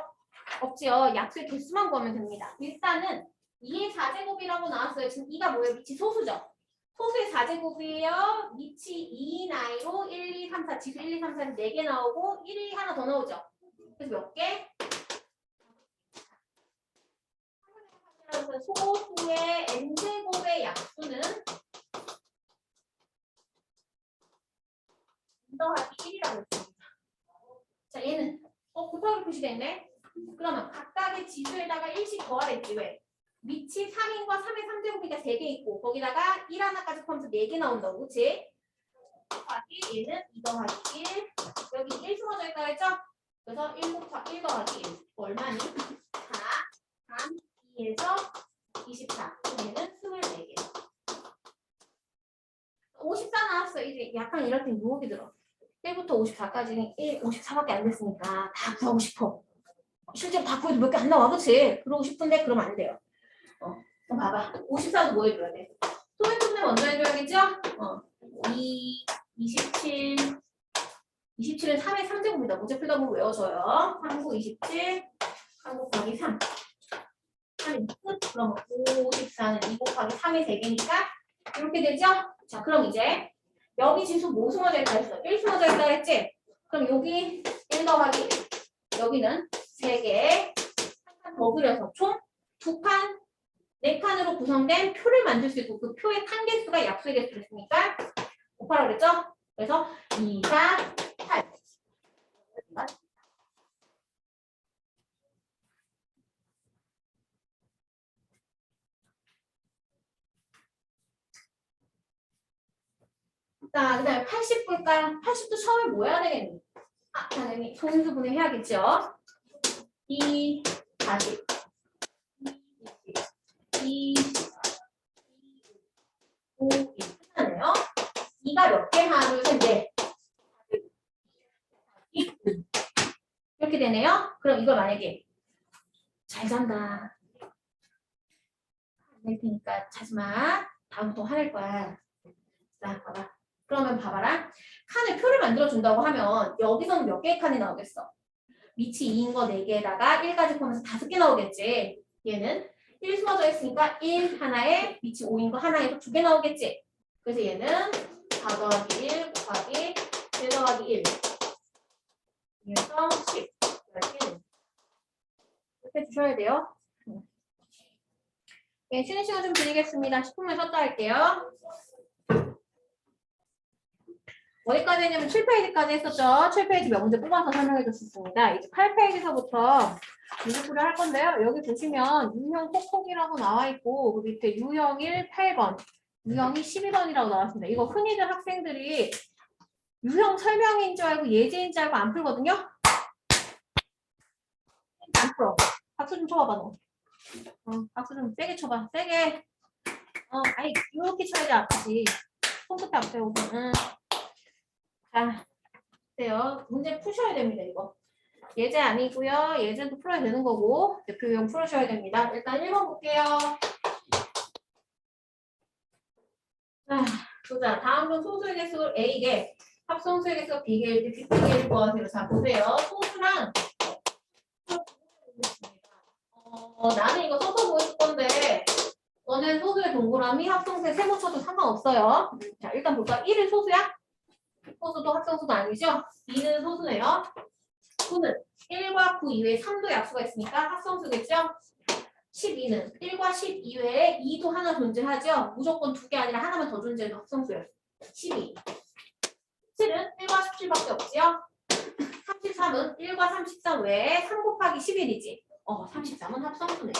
A: 없지요. 약수의 개수만 구하면 됩니다. 일단은 2의 4제곱이라고 나왔어요. 지금 2가 뭐예요? 밑이 소수죠? 소수의 4제곱이에요. 밑이 2인 아이로 1, 2, 3, 4, 지수 1, 2, 3, 4는 4개 나오고 1이 하나 더 나오죠? 그래서 몇 개? 소수의 n제곱의 약수는 더하기 1이라고 했습니다. 자, 얘는 곱하기 표시되어 있네. 그러면 각각의 지수에다가 1씩 더하랬지. 왜? 밑이 3인과 3의 3제곱이니까 3개 있고 거기다가 1 하나까지 포함해서 4개 나온다고. 그치? 곱하기 얘는 2 더하기 1. 여기 1 숨어져 있다고 했죠? 그래서 1 더하기 1. 얼마니? 4, 3, 2에서 24. 얘는 24개. 54 나왔어. 이제 약간 이럴 땐 유혹이 들어. 1부터 54까지는 54밖에 안 됐으니까 다 구하고 싶어. 실제로 다 구해도 몇 개 안 나와. 그치? 그러고 싶은데 그러면 안 돼요. 그럼 봐봐. 54도 뭐 해줘야 돼? 소인수분해 먼저 해줘야겠죠? 2, 27. 27은 3의 3제곱이다. 문제 풀다 보면 외워줘요. 3, 9, 27. 3 곱하기 3. 3이 끝. 그럼 54는 2 곱하기 3의 3개니까 이렇게 되죠? 자, 그럼 이제 여기 지수 뭐 숨어져 있다 했어? 1 숨어져 있다 했지? 그럼 여기 1 더하기 1. 여기는 3개. 한 칸 더 그려서 총 2칸, 4칸으로 구성된 표를 만들 수 있고 그 표의 칸 개수가 약수의 개수를 했으니까 곱하라고 그랬죠? 그래서 2, 4, 8. 자, 그 다음에 80 볼까요? 80도 처음에 뭐 해야 되겠니? 아, 당연히 소인수분해 해야겠죠? 2, 40, 2, 5, 1. 끝나네요. 2가 몇 개? 하나, 둘, 셋, 넷. 이렇게 되네요. 그럼 이걸 만약에 잘 잔다. 안 될 테니까 자지 마. 다음부터 화낼 거야. 자, 봐봐. 그러면 봐봐라. 칸을 표를 만들어준다고 하면 여기서는 몇 개의 칸이 나오겠어? 밑이 2인 거 4개에다가 1까지 포함해서 5개 나오겠지. 얘는 1 숨어져 있으니까 1 하나에 밑이 5인 거 하나에서 2개 나오겠지. 그래서 얘는 4 더하기 1 곱하기 1 더하기 1. 그래서 10. 이렇게 주셔야 돼요. 네, 쉬는 시간 좀 드리겠습니다. 10분만 쉬었다 할게요. 어디까지 했냐면 7페이지까지 했었죠. 7페이지 몇 문제 뽑아서 설명해 줬습니다. 이제 8페이지서부터 문제풀이를 할 건데요. 여기 보시면 유형 콕콕이라고 나와 있고 그 밑에 유형 1, 8번, 유형이 12번이라고 나왔습니다. 이거 흔히들 학생들이 유형 설명인 줄 알고 예제인 줄 알고 안 풀거든요. 안 풀어. 박수 좀 쳐봐봐 너. 박수 좀 세게 쳐봐. 세게. 아니 이렇게 쳐야지 아프지. 손끝에 앞세우고. 자, 보세요. 문제 푸셔야 됩니다, 이거. 예제 아니고요. 예제도 풀어야 되는 거고 대표 유형 풀으셔야 됩니다. 일단 1번 볼게요. 자, 보자. 다음은 소수의 개수 A개, 합성수의 개수 B개일 때 B개일 구하세요. 자, 보세요. 소수랑 나는 이거 써서 보여줄 건데 너는 소수의 동그라미, 합성수의 세모 쳐도 상관없어요. 자, 일단 볼까? 1은 소수야? 소수도 합성수도 아니죠? 2는 소수네요. 9는 1과 9 이외에 3도 약수가 있으니까 합성수겠죠? 12는 1과 10 이외에 2도 하나 존재하죠? 무조건 2개 아니라 하나만 더 존재해도 합성수예요. 12. 7은 1과 17밖에 없지요? 33은 1과 33 외에 3 곱하기 11이지. 33은 합성수네.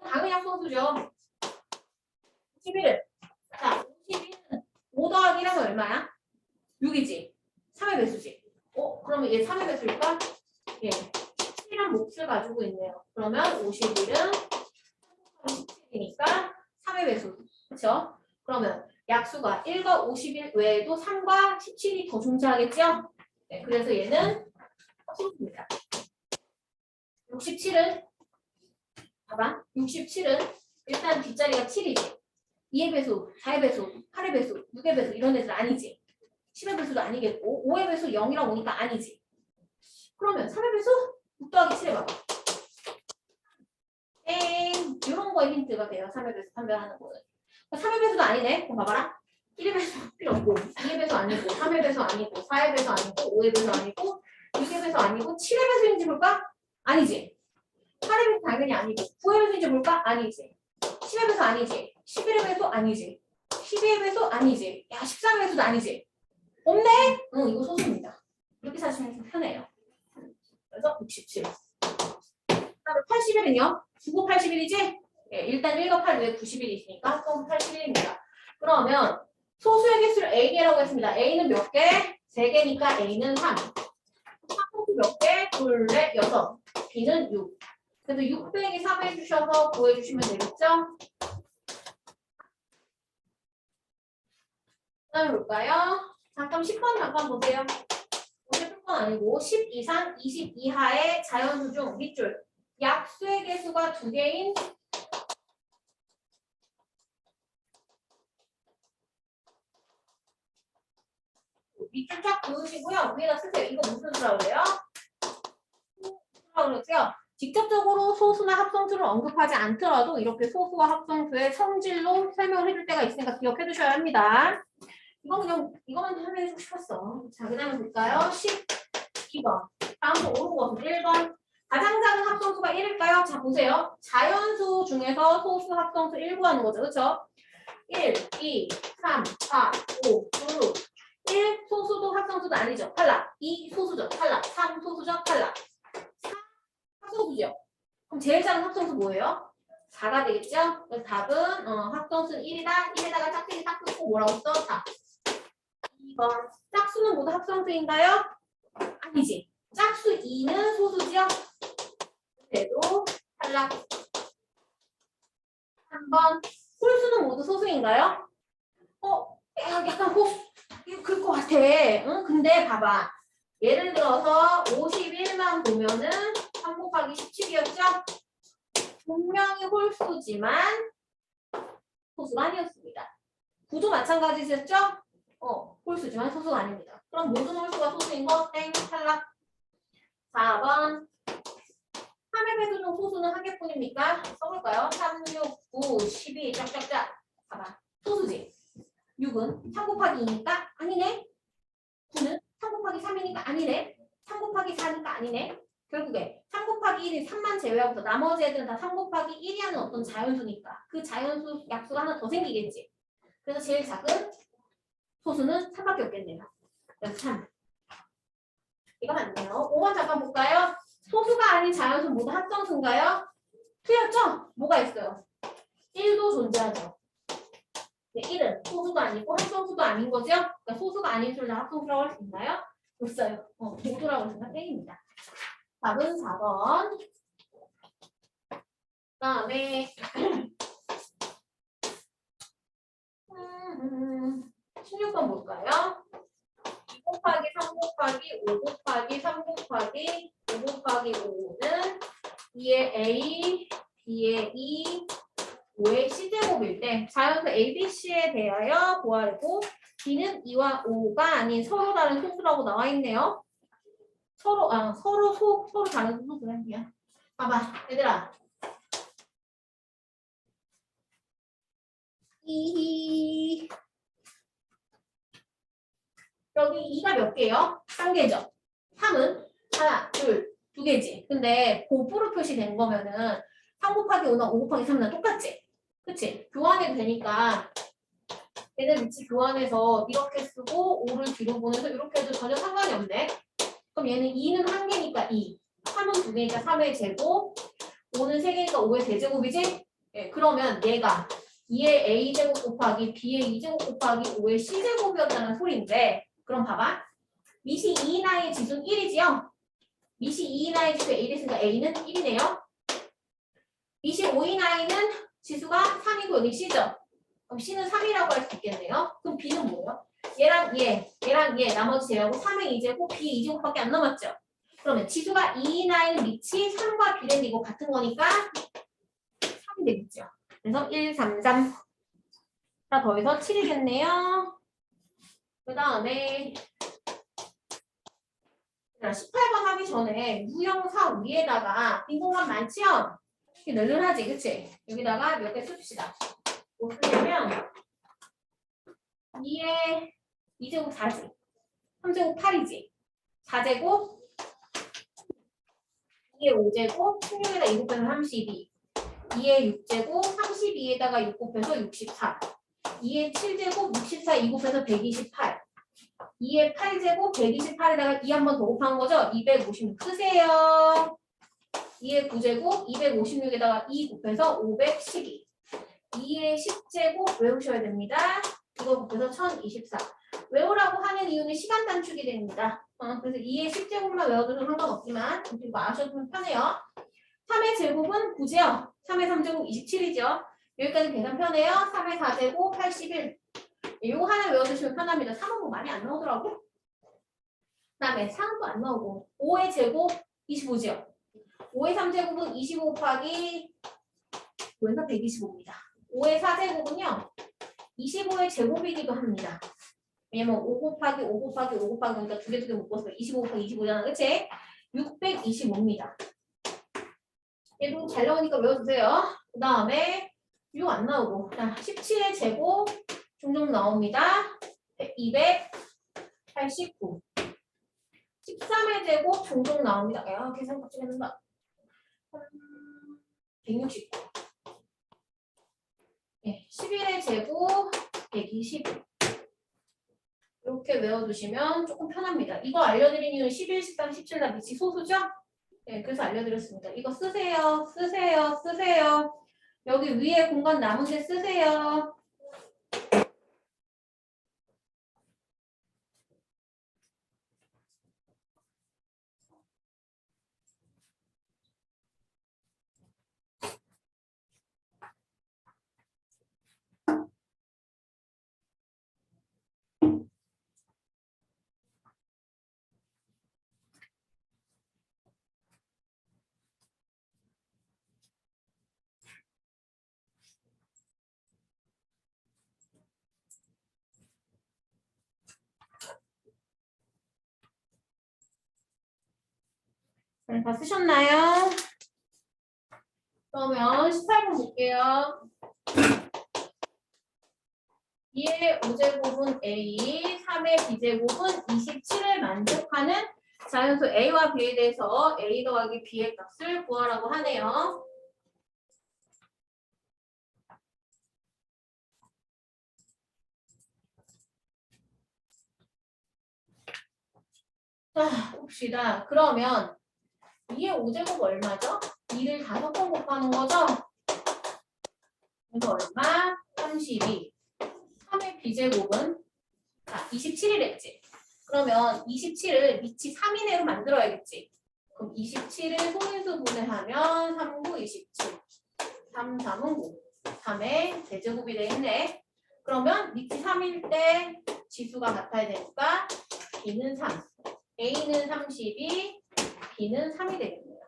A: 당연히 합성수죠. 51은 자, 51은 5 더하기 1하면 얼마야? 6이지. 3의 배수지. 그러면 얘 3의 배수일까? 예. 17이란 몫을 가지고 있네요. 그러면 51은 17이니까 3의 배수. 그렇죠? 그러면 약수가 1과 51 외에도 3과 17이 더 존재하겠죠? 네, 그래서 얘는 합성수입니다. 67은 봐봐. 67은 일단 뒷자리가 7이지. 2의 배수, 4의 배수, 8의 배수, 6의 배수 이런 애들 아니지. 10의 배수도 아니겠고 5의 배수 0이라고 오니까 아니지. 그러면 3의 배수 6 더하기 7 해봐봐. 땡! 이런 거에 힌트가 돼요. 3의 배수 판별하는 거는. 3의 배수도 아니네. 그럼 봐봐라. 1의 배수 필요 없고 2의 배수 아니고 3의 배수 아니고 4의 배수 아니고 5의 배수 아니고 6의 배수 아니고 7의 배수인지 볼까? 아니지. 8의 배수 당연히 아니고 9의 배수인지 볼까? 아니지. 10의 배수 아니지. 11의 배수 아니지. 12의 배수 아니지. 야 13의 배수도 아니지. 없네? 응, 이거 소수입니다. 이렇게 사시면 좀 편해요. 그래서 67. 그다음에 81은요? 9, 81이지? 예, 일단 1과 8 외에 90일이 있으니까 총 81입니다. 그러면 소수의 개수를 A개라고 했습니다. A는 몇 개? 3개니까 A는 3. 합성수 몇 개? 둘, 넷, 여섯. B는 6. 그래서 6 빼기 3 해주셔서 구해주시면 되겠죠? 그 다음에 볼까요? 잠깐 10번 잠깐 보세요. 50번 아니고 10 이상 20 이하의 자연수 중 밑줄 약수의 개수가 2개인 밑줄 쫙 그으시고요. 위에다 쓰세요. 이거 무슨 수라고 그래요? 수라고 그러죠? 직접적으로 소수나 합성수를 언급하지 않더라도 이렇게 소수와 합성수의 성질로 설명을 해줄 때가 있으니까 기억해 두셔야 합니다. 이건 그냥 이거만 설명해주고 싶었어. 자, 그 다음에 볼까요? 12번. 다음으로 오른 것은 1번. 가장 작은 합성수가 1일까요? 자, 보세요. 자연수 중에서 소수 합성수 1 구하는 거죠. 그렇죠? 1, 2, 3, 4, 5, 6, 1 소수도 합성수도 아니죠. 탈락. 2 소수죠. 탈락. 3 소수죠. 탈락. 4 합성수죠. 그럼 제일 작은 합성수 뭐예요? 4가 되겠죠? 그래서 답은 합성수는 1이다. 1에다가 짝대기 딱 끊고 뭐라고 써? 4. 2번. 짝수는 모두 합성수인가요? 아니지. 짝수 2는 소수죠? 그래도 탈락. 3번. 홀수는 모두 소수인가요? 약간 이거 그럴 것 같아. 응? 근데 봐봐. 예를 들어서 51만 보면은 3 곱하기 17이었죠? 분명히 홀수지만 소수가 아니었습니다. 구조 마찬가지셨죠? 홀수지만 소수가 아닙니다. 그럼 모든 홀수가 소수인 거 땡, 탈락. 4번. 3의 배수 중 소수는 한 개뿐입니까? 써볼까요? 3, 6, 9, 12 짝짝짝. 봐봐. 소수지. 6은 3 곱하기 2니까 아니네. 9는 3 곱하기 3이니까 아니네. 3 곱하기 4니까 아니네. 결국에 3 곱하기 1이 3만 제외하고서 나머지 애들은 다 3 곱하기 1이 하는 어떤 자연수니까 그 자연수 약수가 하나 더 생기겠지. 그래서 제일 작은 소수는 3밖에 없겠네요. 그래서 3. 이거 맞네요. 5번 잠깐 볼까요? 소수가 아닌 자연수 모두 합성수인가요? 틀렸죠? 뭐가 있어요? 1도 존재하죠. 네, 1은 소수도 아니고 합성수도 아닌 거죠? 그러니까 소수가 아닌 수를 다 합성수라고 할 수 있나요? 못 써요. 모두라고 생각 땡입니다. 답은 4번. 그 다음에 16번 볼까요? 2 곱하기 3 곱하기 5 곱하기 3 곱하기 5 곱하기 5는 2의 A, B의 2, 5의 C제곱일 때 자연수 A, B, C에 대하여 구하고 B는 2와 5가 아닌 서로 다른 소수라고 나와 있네요. 서로 다른 소수네. 그냥. 봐봐, 얘들아. 여기 2가 몇 개요? 1개죠. 3은 하나, 둘, 2개지. 근데 곱으로 표시된 거면은 3 곱하기 5나 5 곱하기 3나 똑같지? 그치? 교환해도 되니까 얘는 위치 교환해서 이렇게 쓰고 5를 뒤로 보내서 이렇게 해도 전혀 상관이 없네. 그럼 얘는 2는 1개니까 2, 3은 2개니까 3의 제곱, 5는 3개니까 5의 대제곱이지? 예, 그러면 얘가 2의 A제곱 곱하기 B의 2제곱 곱하기 5의 C제곱이었다는 소리인데 그럼 봐봐. 밑이 2인 I의 지수는 1이지요? 밑이 2인 I의 지수가 1이니까 A는 1이네요. 밑이 5인 I는 지수가 3이고 여기 C죠? 그럼 C는 3이라고 할 수 있겠네요. 그럼 B는 뭐예요? 얘랑 얘 나머지 제하고 3의 2제곱 B 2제곱밖에 안 남았죠? 그러면 지수가 2인 I는 밑이 3과 B는 이거 같은 거니까 3이 되겠죠. 그래서 1, 3, 3 하나 더해서 7이겠네요. 그 다음에 18번 하기 전에 유형사 위에다가 빈 공간 많지요? 이게 널널하지, 그치? 여기다가 몇 개 씁시다. 뭐 쓰냐면 2의 2제곱 4지, 3제곱 8이지, 4제곱 2의 5제곱, 16에다 2 곱해서 32, 2의 6제곱, 32에다가 6 곱해서 64, 2의 7제곱, 64, 2 곱해서 128, 2의 8제곱, 128에다가 2 한 번 더 곱한 거죠? 256 쓰세요. 2의 9제곱, 256에다가 2 곱해서 512, 2의 10제곱 외우셔야 됩니다. 이거 곱해서 1024. 외우라고 하는 이유는 시간 단축이 됩니다. 그래서 2의 10제곱만 외워도 상관없지만 이거 아셔도 편해요. 3의 제곱은 9죠? 3의 3제곱 27이죠? 여기까지 계산 편해요. 3의 4제곱 81. 이거 하나 외워두시면 편합니다. 3은 뭐 많이 안 나오더라고. 그 다음에 4도 안 나오고 5의 제곱 25죠? 5의 3제곱은 25 곱하기 5에서 125입니다. 5의 4제곱은요. 25의 제곱이기도 합니다. 왜냐면 5 곱하기 5 곱하기 5 곱하기 그러니까 두 개 묶었어요. 25 곱하기 25잖아. 그치? 625입니다. 얘도 잘 나오니까 외워주세요. 그 다음에 6 안 나오고 17의 제곱 종종 나옵니다. 289. 13의 제곱 종종 나옵니다. 야, 계산 같이 된다. 169. 네, 11의 제곱 120. 이렇게 외워두시면 조금 편합니다. 이거 알려드린 이유는 11, 13, 17 다 밑이 소수죠? 네, 그래서 알려드렸습니다. 이거 쓰세요. 쓰세요. 쓰세요. 여기 위에 공간 남은 게 쓰세요. 다 쓰셨나요? 그러면 18번 볼게요. 2의 5제곱은 A, 3의 B제곱은 27을 만족하는 자연수 A와 B에 대해서 A 더하기 B의 값을 구하라고 하네요. 자, 봅시다. 그러면 2의 5제곱 얼마죠? 2를 5번 곱하는 거죠? 그래서 얼마? 32. 3의 B제곱은 27이 랬지. 그러면 27을 밑이 3 이내로 만들어야겠지. 그럼 27을 소인수 분해하면 3, 9, 27. 3, 3은 9. 3의 대제곱이 되겠네. 그러면 밑이 3일 때 지수가 같아야 되니까 B는 3. A는 32, B는 3이 되겠네요.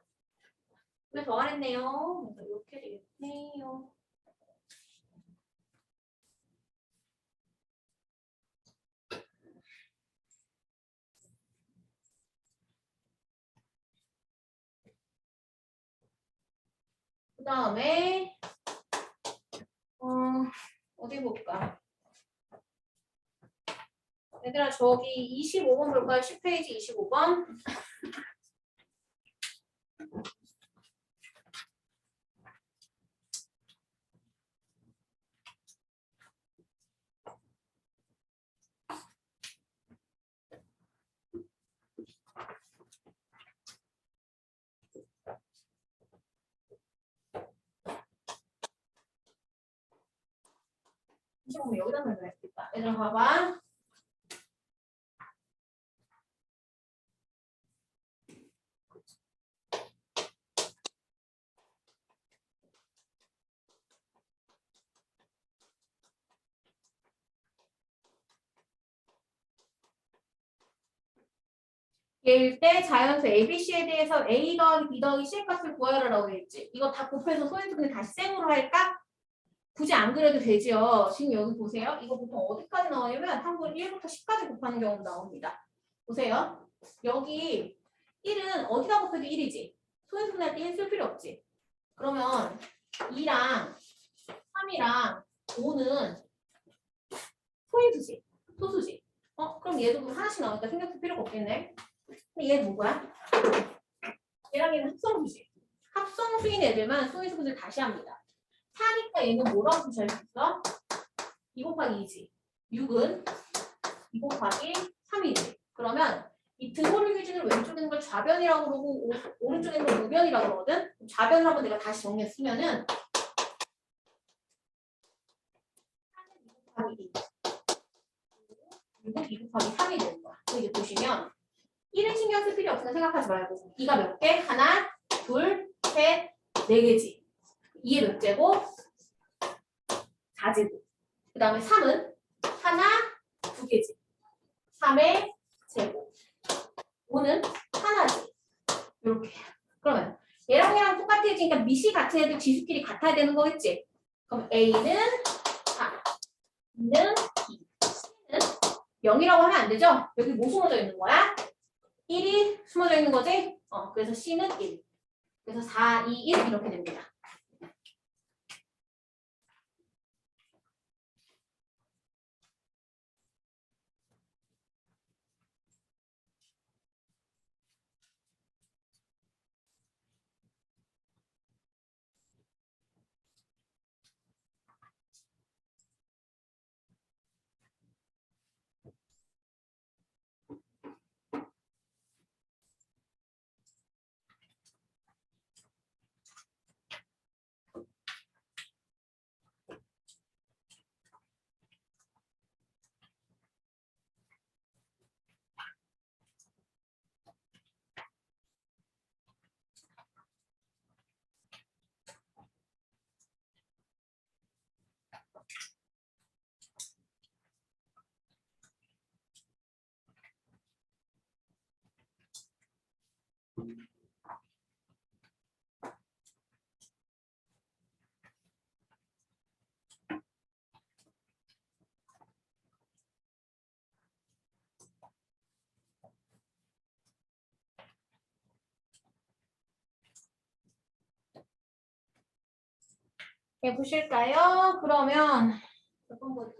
A: 왜 더하랬네요? 이렇게 되겠네요. 그 다음에 어디 볼까? 얘들아 저기 25번 볼까요? 10페이지 25번. 지금 여기다 넣어야겠다. 얘들아 봐봐. 얘일 때 자연수 ABC에 대해서 A 더하기 B 더하기 C의 값을 구하라고 했지. 이거 다 곱해서 소인수 그냥 다시 쌩으로 할까? 굳이 안 그래도 되죠. 지금 여기 보세요. 이거 보통 어디까지 나오냐면 한번 1부터 10까지 곱하는 경우 나옵니다. 보세요. 여기 1은 어디다 곱해도 1이지. 소인수 분할 때 1 쓸 필요 없지. 그러면 2랑 3이랑 5는 소인수지. 소수지. 그럼 얘도 하나씩 나오니까 신경 쓸 필요가 없겠네. 근데 얘 누구야? 얘랑 얘는 합성수지. 합성수인 애들만 소인수 분을 다시 합니다. 4니까 얘는 뭐라고 표시할 수 있어? 2 곱하기 2지. 6은 2 곱하기 3이지. 그러면 이 등호를 기준으로 왼쪽에 있는 걸 좌변이라고 그러고 오른쪽에 있는 걸 우변이라고 그러거든. 좌변을 한번 내가 다시 정리했으면은 4는 2 곱하기 2. 6은 2 곱하기 3이 되는 거야. 이제 보시면 1은 신경 쓸 필요 없으니까 생각하지 말고 2가 몇 개? 하나, 둘, 셋, 네 개지. 2의 몇 제곱? 4제곱. 그 다음에 3은 하나, 두 개지. 3의 제곱. 5는 하나지. 이렇게. 그러면 얘랑 얘랑 똑같아지니까 밑이 같은 애들 지수끼리 같아야 되는 거겠지. 그럼 A는 4, B는 2, C는 0이라고 하면 안 되죠? 여기 뭐 숨어져 있는 거야? 1이 숨어져 있는 거지? 그래서 C는 1. 그래서 4, 2, 1 이렇게 됩니다. 해보실까요? 그러면 몇 번 보지?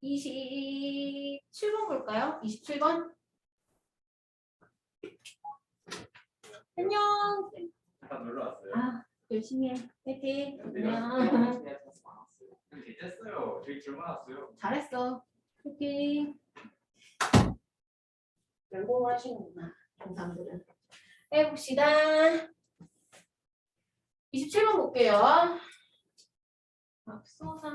A: 27번 볼까요? 27번. 안녕.
B: 잠깐 놀러 왔어요.
A: 아, 열심히 해. 화이팅.
B: 근데요?
A: 안녕.
B: 근데 됐어요. 되게 줄 많았어요.
A: 잘했어. 화이팅. 열공을 하시는구나, 정상들은. 해봅시다. 27번 볼게요. 앞서사.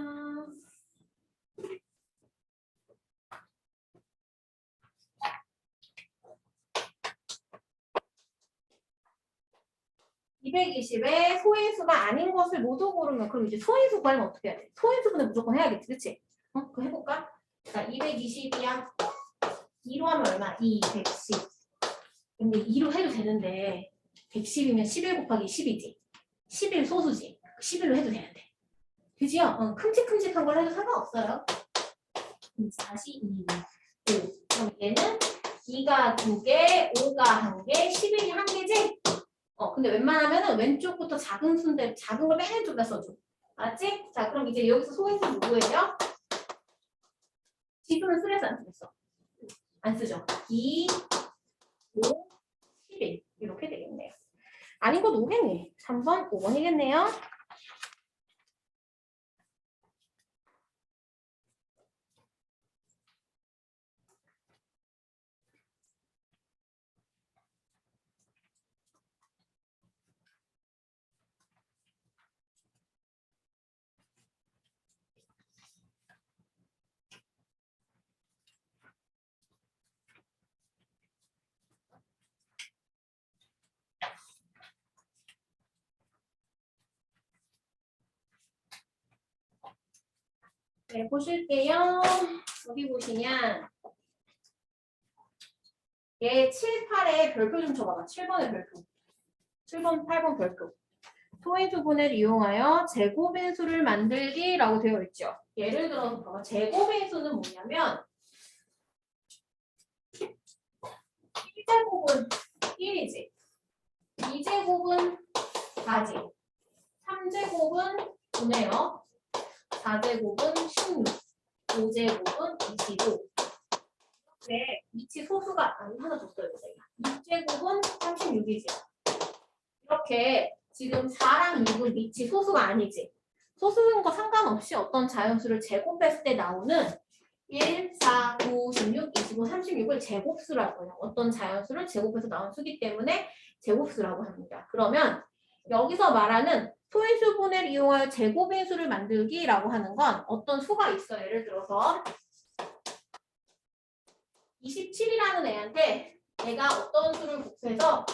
A: 220에 소인수가 아닌 것을 모두 고르면 그럼 이제 소인수 구하려면 어떻게 해야 돼? 소인수분을 무조건 해야겠지, 그치? 그거 해볼까? 자, 220이야. 2로 하면 얼마? 2, 110. 근데 2로 해도 되는데 110이면 11 곱하기 10이지. 11 소수지. 11로 해도 되는데. 그지요? 큼직큼직한 걸 해도 상관없어요. 다시 2, 5. 그럼 얘는 2가 2개, 5가 1개, 11이 1개지? 근데 웬만하면은 왼쪽부터 작은 순대, 작은 걸 맨 왼쪽에다 써줘. 알았지? 자, 그럼 이제 여기서 소인수 누구예요? 지수는 쓰레스 안 쓰겠어. 안 쓰죠. 2, 5, 11. 이렇게 되겠네요. 아닌 거 누구겠니? 3번, 5번이겠네요. 네, 보실게요. 어디 보시냐. 얘 7, 8에 별표 좀 쳐봐봐. 7번에 별표. 7번, 8번 별표. 소인수분해를 이용하여 제곱인수를 만들기라고 되어 있죠. 예를 들어서 봐봐. 제곱인수는 뭐냐면 1제곱은 1이지. 2제곱은 4지. 3제곱은 9네요. 4제곱은 16. 5제곱은 25. 네, 위치 소수가 하나 더 써요. 6제곱은 36이지. 이렇게 지금 4랑 6은 위치 소수가 아니지. 소수인 거 상관없이 어떤 자연수를 제곱했을 때 나오는 1, 4, 9, 16, 25, 36을 제곱수라고 해요. 어떤 자연수를 제곱해서 나온 수기 때문에 제곱수라고 합니다. 그러면 여기서 말하는 소인수분해를 이용하여 제곱인수를 만들기라고 하는 건 어떤 수가 있어요. 예를 들어서 27이라는 애한테 내가 어떤 수를 곱해서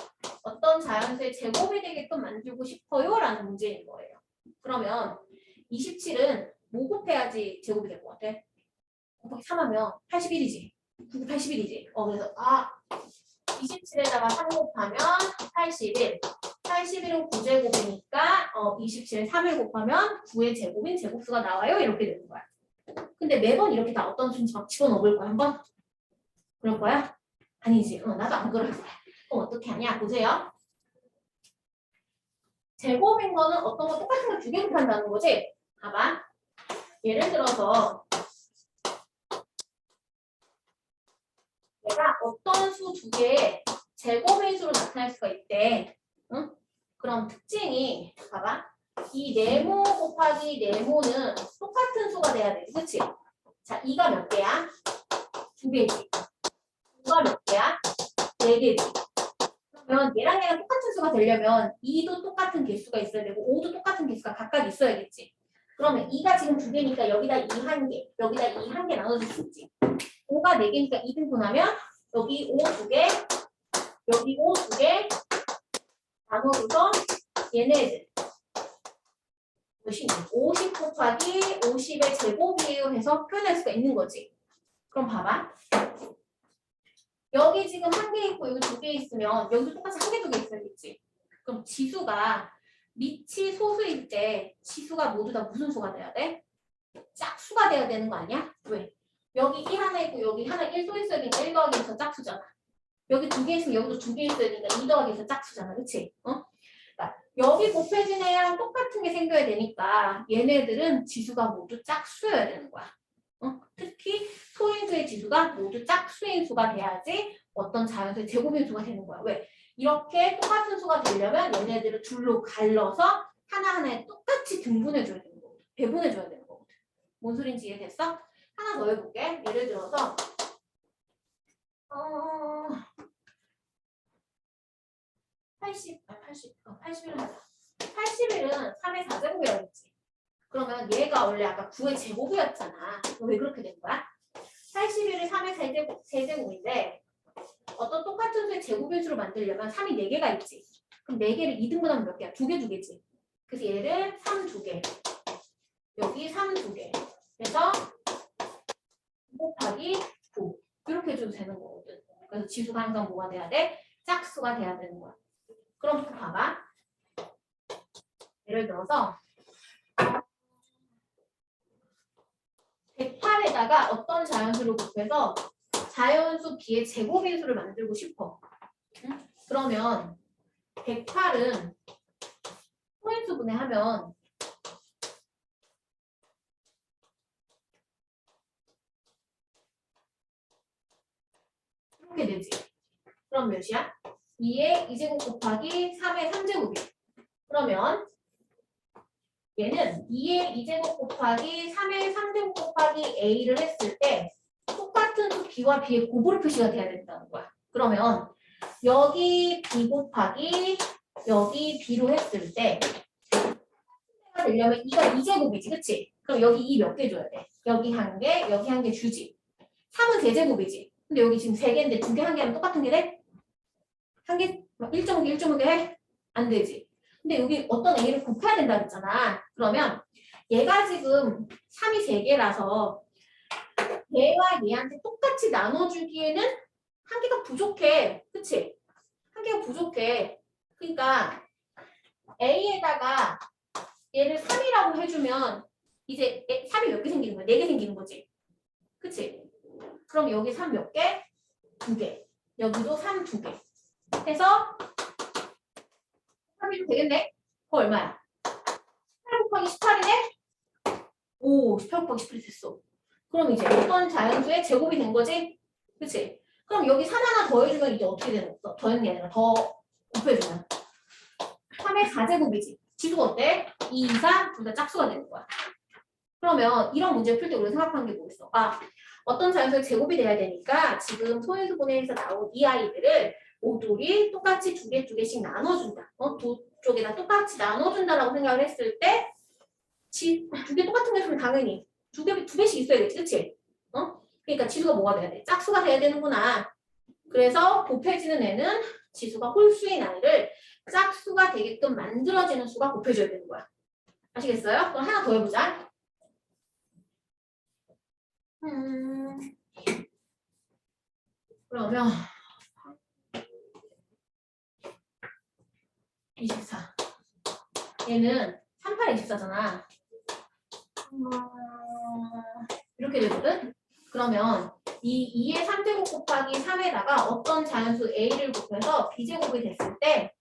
A: 어떤 자연수의 제곱이 되게끔 만들고 싶어요 라는 문제인 거예요. 그러면 27은 뭐 곱해야지 제곱이 될 것 같아? 곱하기 3하면 81이지. 9, 81이지. 그래서 27에다가 3 곱하면 81. 81은 9제곱이니까 27에 3을 곱하면 9의 제곱인 제곱수가 나와요. 이렇게 되는 거야. 근데 매번 이렇게 다 어떤 수인지 막 집어넣을 거야 한번? 그럴 거야? 아니지. 나도 안 그럴 거야. 그럼 어떻게 하냐? 보세요. 제곱인 거는 어떤 거 똑같은 거 두 개 곱한다는 거지? 봐봐. 예를 들어서 내가 어떤 수 두 개의 제곱인수로 나타낼 수가 있대. 응? 그럼 특징이 봐봐. 이 네모 곱하기 네모는 똑같은 수가 돼야 돼. 그치? 자, 2가 몇 개야? 2개지. 5가 몇 개야? 4개지. 그러면 얘랑 얘랑 똑같은 수가 되려면 2도 똑같은 개수가 있어야 되고 5도 똑같은 개수가 각각 있어야겠지. 그러면 2가 지금 2개니까 여기다 2 1개, 여기다 2 1개 나눠줄 수 있지. 5가 4개니까 2등분하면 여기 5 2개, 여기 5 2개 나눠줘서 얘네들 50 곱하기 50의 제곱이에요 해서 표현할 수가 있는 거지. 그럼 봐봐. 여기 지금 1개 있고 여기 2개 있으면 여기도 똑같이 1개, 2개 있어야겠지. 그럼 지수가 밑이 소수일 때 지수가 모두 다 무슨 수가 돼야 돼? 짝수가 돼야 되는 거 아니야? 왜? 여기 1 하나 있고 여기 하나 1도 있어야 되니까 1 더하기 1에서 짝수잖아. 여기 2개 있으면 여기도 2개 있어야 되니까 2 더하기 1에서 짝수잖아. 그치? 그러니까 여기 곱해진 애랑 똑같은 게 생겨야 되니까 얘네들은 지수가 모두 짝수여야 되는 거야. 특히 소인수의 지수가 모두 짝수인 수가 돼야지 어떤 자연수의 제곱인 수가 되는 거야. 왜? 이렇게 똑같은 수가 되려면 얘네들을 둘로 갈라서 하나하나에 똑같이 등분해줘야 되는 거거든. 배분해줘야 되는 거거든. 뭔 소린지 이해됐어? 하나 더 해볼게. 예를 들어서 81은 하자. 81은 3의 4제곱이라고 했지. 그러면 얘가 원래 아까 9의 제곱이었잖아. 왜 그렇게 된 거야? 81이 3의 세제곱인데 어떤 똑같은 수의 제곱인수로 만들려면 3이 4개가 있지. 그럼 4개를 2등분하면 몇 개야? 2개 주겠지. 그래서 얘를 3 2개. 여기 3 2개. 그래서 곱하기 9. 이렇게 해줘도 되는 거거든. 그래서 지수가 항상 뭐가 돼야 돼? 짝수가 돼야 되는 거야. 그럼 봐봐. 예를 들어서 108에다가 어떤 자연수를 곱해서 자연수 B의 제곱인수를 만들고 싶어. 응? 그러면 108은 소인수 분해하면 이렇게 되지. 그럼 몇이야? 2의 2제곱 곱하기 3의 3제곱이야. 그러면 얘는 2의 2제곱 곱하기 3의 3제곱 곱하기 A를 했을 때 똑같은 수 B와 B의 곱으로 표시가 돼야 된다는 거야. 그러면 여기 B 곱하기 여기 B로 했을 때 가 되려면 2가 2제곱이지, 그치? 그럼 여기 2 몇 개 줘야 돼? 여기 1개, 여기 1개 주지. 3은 대제곱이지. 근데 여기 지금 3개인데 2개, 1개 하면 똑같은 게 돼? 1개, 1.5개, 1.5개 해? 안 되지. 근데 여기 어떤 A를 곱해야 된다 그랬잖아. 그러면 얘가 지금 3이 3개라서 얘와 얘한테 똑같이 나눠주기에는 1개가 부족해. 그치? 1개가 부족해. 그러니까 A에다가 얘를 3이라고 해주면 이제 3이 몇 개 생기는 거야? 4개 생기는 거지. 그치? 그럼 여기 3 몇 개? 2개. 여기도 3 2개. 해서 3이 되겠네? 그거 얼마야? 18 곱하기 18이네? 오, 18 곱하기 18이 됐어. 그럼 이제 어떤 자연수의 제곱이 된 거지? 그치? 그럼 여기 3 하나 더해주면 이제 어떻게 되는 거? 더하는 게 아니라 더 곱해주면 3의 4제곱이지. 지수가 어때? 2, 2, 4 둘 다 짝수가 되는 거야. 그러면 이런 문제 풀 때 우리가 생각하는 게 뭐겠어? 아, 어떤 자연수의 제곱이 돼야 되니까 지금 소인수 분해에서 나온 이 아이들을 모두리 똑같이 2개, 2개씩 나눠준다. 두 쪽에다 똑같이 나눠준다라고 생각을 했을 때 2개 똑같은 게 있으면 당연히 두 개씩 있어야겠지, 그치? 그러니까 지수가 뭐가 돼야 돼? 짝수가 돼야 되는구나. 그래서 곱해지는 애는 지수가 홀수인 아이를 짝수가 되게끔 만들어지는 수가 곱해줘야 되는 거야. 아시겠어요? 그럼 하나 더 해보자. 그러면 24. 얘는 38에 24잖아. 이렇게 되거든? 그러면 이 2의 3제곱 곱하기 3에다가 어떤 자연수 A를 곱해서 B제곱이 됐을 때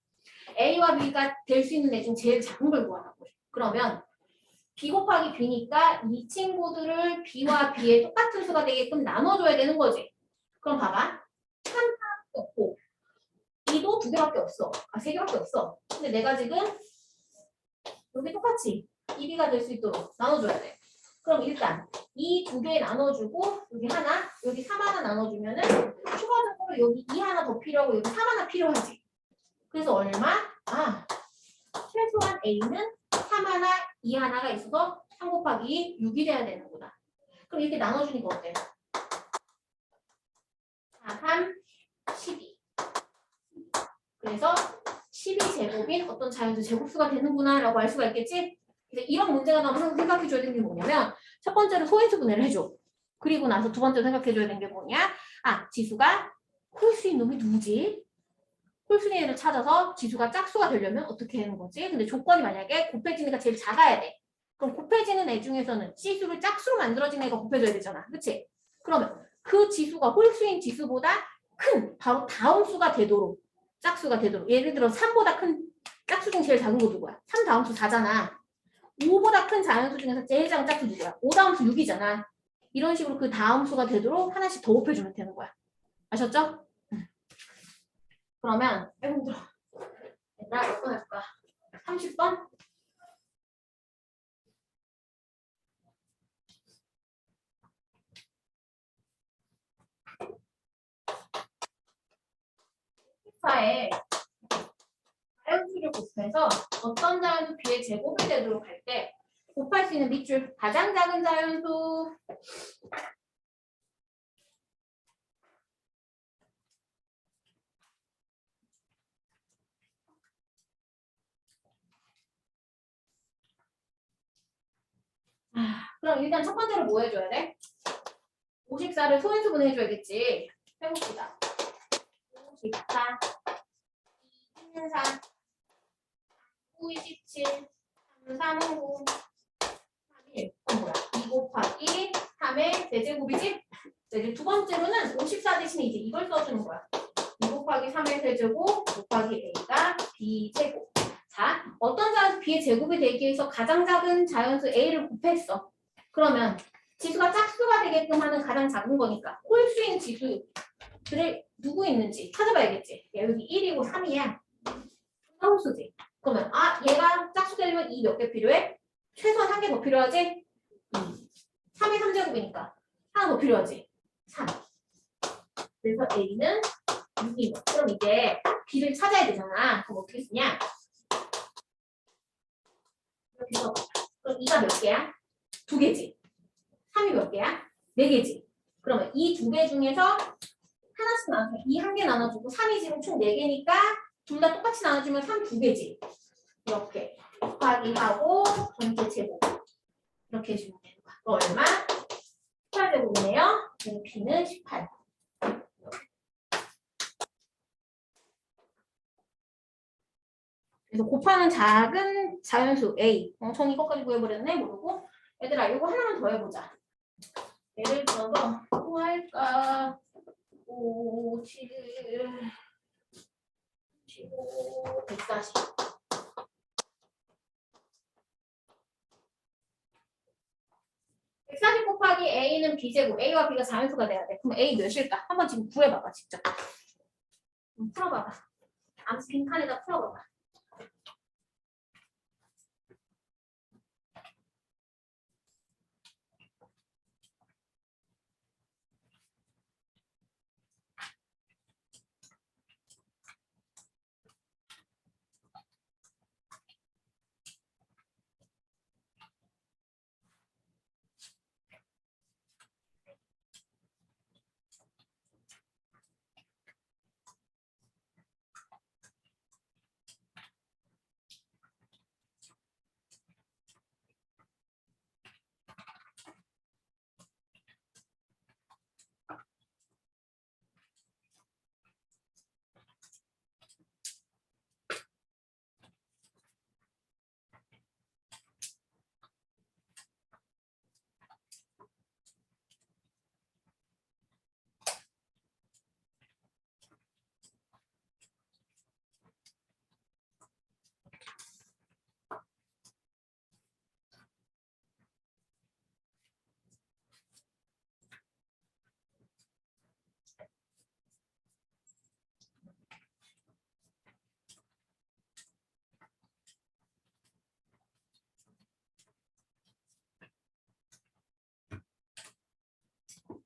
A: A와 B가 될 수 있는 애 중 제일 작은 걸 구하라고 해. 그러면 B 곱하기 B니까 이 친구들을 B와 B의 똑같은 수가 되게끔 나눠줘야 되는 거지. 그럼 봐봐. 3밖에 없고 B도 2개밖에 없어. 3개밖에 없어. 근데 내가 지금 여기 똑같이 2B가 될 수 있도록 나눠줘야 돼. 그럼 일단 이 2개 나눠주고 여기 하나, 여기 3 하나 나눠주면은 추가적으로 여기 2 하나 더 필요하고 여기 3 하나 필요하지. 그래서 얼마? 최소한 A는 3 하나, 2 하나가 있어서 3 곱하기 6이 돼야 되는구나. 그럼 이렇게 나눠주니까 어때? 4, 3, 12. 그래서 12제곱인 어떤 자연수 제곱수가 되는구나 라고 알 수가 있겠지? 근데 이런 문제가 나오면 항상 생각해줘야 되는 게 뭐냐면 첫 번째로 소인수 분해를 해줘. 그리고 나서 두 번째로 생각해줘야 되는 게 뭐냐? 지수가 홀수인 놈이 누구지? 홀수인 애를 찾아서 지수가 짝수가 되려면 어떻게 하는 거지? 근데 조건이 만약에 곱해지니까 제일 작아야 돼. 그럼 곱해지는 애 중에서는 지수를 짝수로 만들어진 애가 곱해져야 되잖아. 그치? 그러면 그 지수가 홀수인 지수보다 큰 바로 다음 수가 되도록 짝수가 되도록 예를 들어 3보다 큰 짝수 중 제일 작은 거 누구야? 3 다음 수 4잖아. 5보다 큰 자연수 중에서 제일 작은 짝수 누구야? 5 다음 수 6이잖아. 이런 식으로 그 다음 수가 되도록 하나씩 더 곱해주면 되는 거야. 아셨죠? 그러면 아이고 힘들어. 얘들아 몇 번 할까? 30번? 파에 자연수를 곱해서 어떤 자연수 b의 제곱이 되도록 할 때 곱할 수 있는 밑줄 가장 작은 자연수 그럼 일단 첫 번째로 뭐 해줘야 돼? 54를 소인수분 해줘야겠지. 해봅시다. 54, 24, 9, 27, 3, 3, 9, 3, 1. 뭐야? 2 곱하기 3의 세제곱이지? 이제 두 번째로는 54 대신에 이제 이걸 써주는 거야. 2 곱하기 3의 세제곱 곱하기 a가 b제곱. 자, 어떤 자연수 b의 제곱이 되기 위해서 가장 작은 자연수 a를 곱했어. 그러면 지수가 짝수가 되게끔 하는 가장 작은 거니까 홀수인 지수들이 누구 있는지 찾아봐야겠지. 야, 여기 1이고 3이야. 홀수지. 그러면 얘가 짝수 되려면 2 몇 개 필요해? 최소한 1개 더 필요하지? 3이 3제곱이니까 하나 더 필요하지? 3. 그래서 a는 6이고. 그럼 이제 b를 찾아야 되잖아. 그럼 어떻게 쓰냐? 이렇게 써. 그럼 2가 몇 개야? 2개지. 3이 몇 개야? 4개지. 그러면 이 2개 중에서 하나씩 나눠주면 2 한 개 나눠주고 3이 지금 총 4개니까 둘 다 똑같이 나눠주면 3 2개지. 이렇게 곱하기하고 전체 제곱 이렇게 해주면 되는 거야. 그럼 얼마? 18제곱이네요. b는 18. 그래서 곱하는 작은 자연수 a. 전 이것까지 구해버렸네. 모르고. 얘들아 이거 하나만 더 해보자. 예를 들어서 뭐 할까? 5, 7, 15, 140. 140 곱하기 a는 b제곱. a와 b가 자연수가 돼야 돼. 그럼 a 몇일까? 한번 지금 구해봐봐 직접. 풀어봐봐. 암스 빈칸에다 풀어봐봐.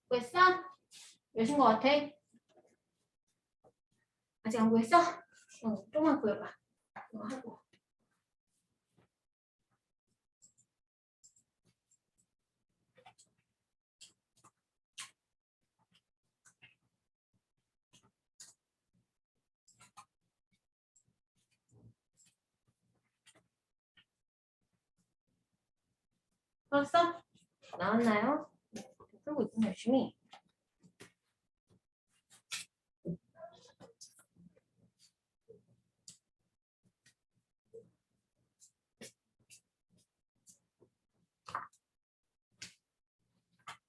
A: 구했어? 몇인 것 같아? 아직 안 구했어? 좀만 구해봐. 이거 하고. 풀었어? 나왔나요? 풀고 있구나 열심히.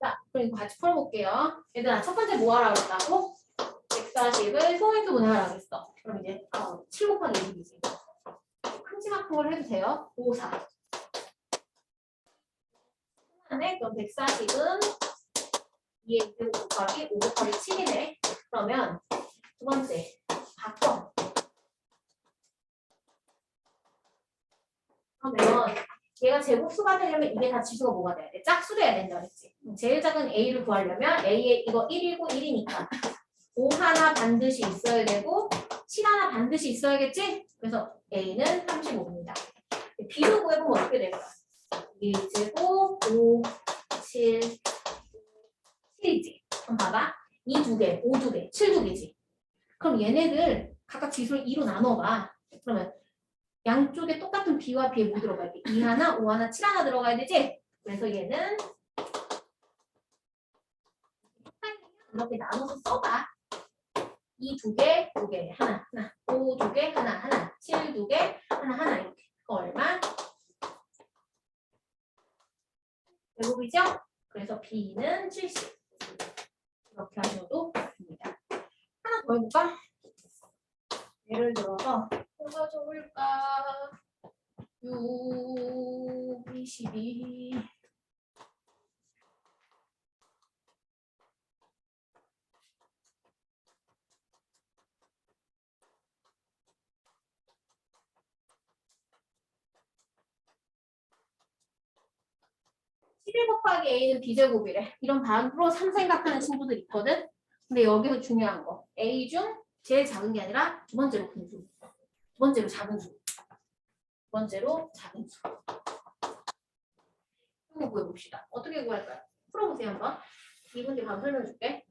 A: 자, 그럼 이거 같이 풀어볼게요. 얘들아, 첫 번째 뭐 하라고 했다고? 140을 소인수 분해하라고 했어. 그럼 이제 7 곱하기 20이지. 푸짐한 걸 해도 돼요. 5, 4. 네, 그럼 140은 2의 2제곱 곱하기 5 곱하기 7이네. 그러면 두 번째 바꿔. 그러면 얘가 제곱수가 되려면 이게 다 지수가 뭐가 돼야 돼? 짝수 돼야 된다 그랬지. 제일 작은 A를 구하려면 A의 이거 1이고 1이니까 5 하나 반드시 있어야 되고 7 하나 반드시 있어야겠지? 그래서 A는 35입니다. B로 구해보면 어떻게 될까? 1제곱 5, 7, 7이지. 그럼 봐봐. 2 두 개, 5 두 개, 7 두 개지. 그럼 얘네들 각각 지수를 2로 나눠봐. 그러면 양쪽에 똑같은 B와 B에 뭐 들어가야 돼? 2 하나, 5 하나, 7 하나 들어가야 되지? 그래서 얘는 이렇게 나눠서 써봐. 2 두 개, 두 개, 하나, 하나. 5 두 개, 하나, 하나. 7 두 개, 하나, 하나. 이렇게. 그거 얼마? 제곱이죠? 그래서 B는 70. 이렇게 하셔도 됩니다. 하나 더 해볼까? 예를 들어서 뭐가 좋을까? 6, 22. 곱하기 A는 B제곱이래. 이런 반으로 3 생각하는 친구들 있거든? 근데 여기서 중요한 거. A 중 제일 작은 게 아니라 두 번째로 큰 수. 두 번째로 작은 수. 두 번째로 작은 수. 이거 구해봅시다. 어떻게 구할까요? 풀어보세요 한번. 2분 뒤에 바로 설명해줄게.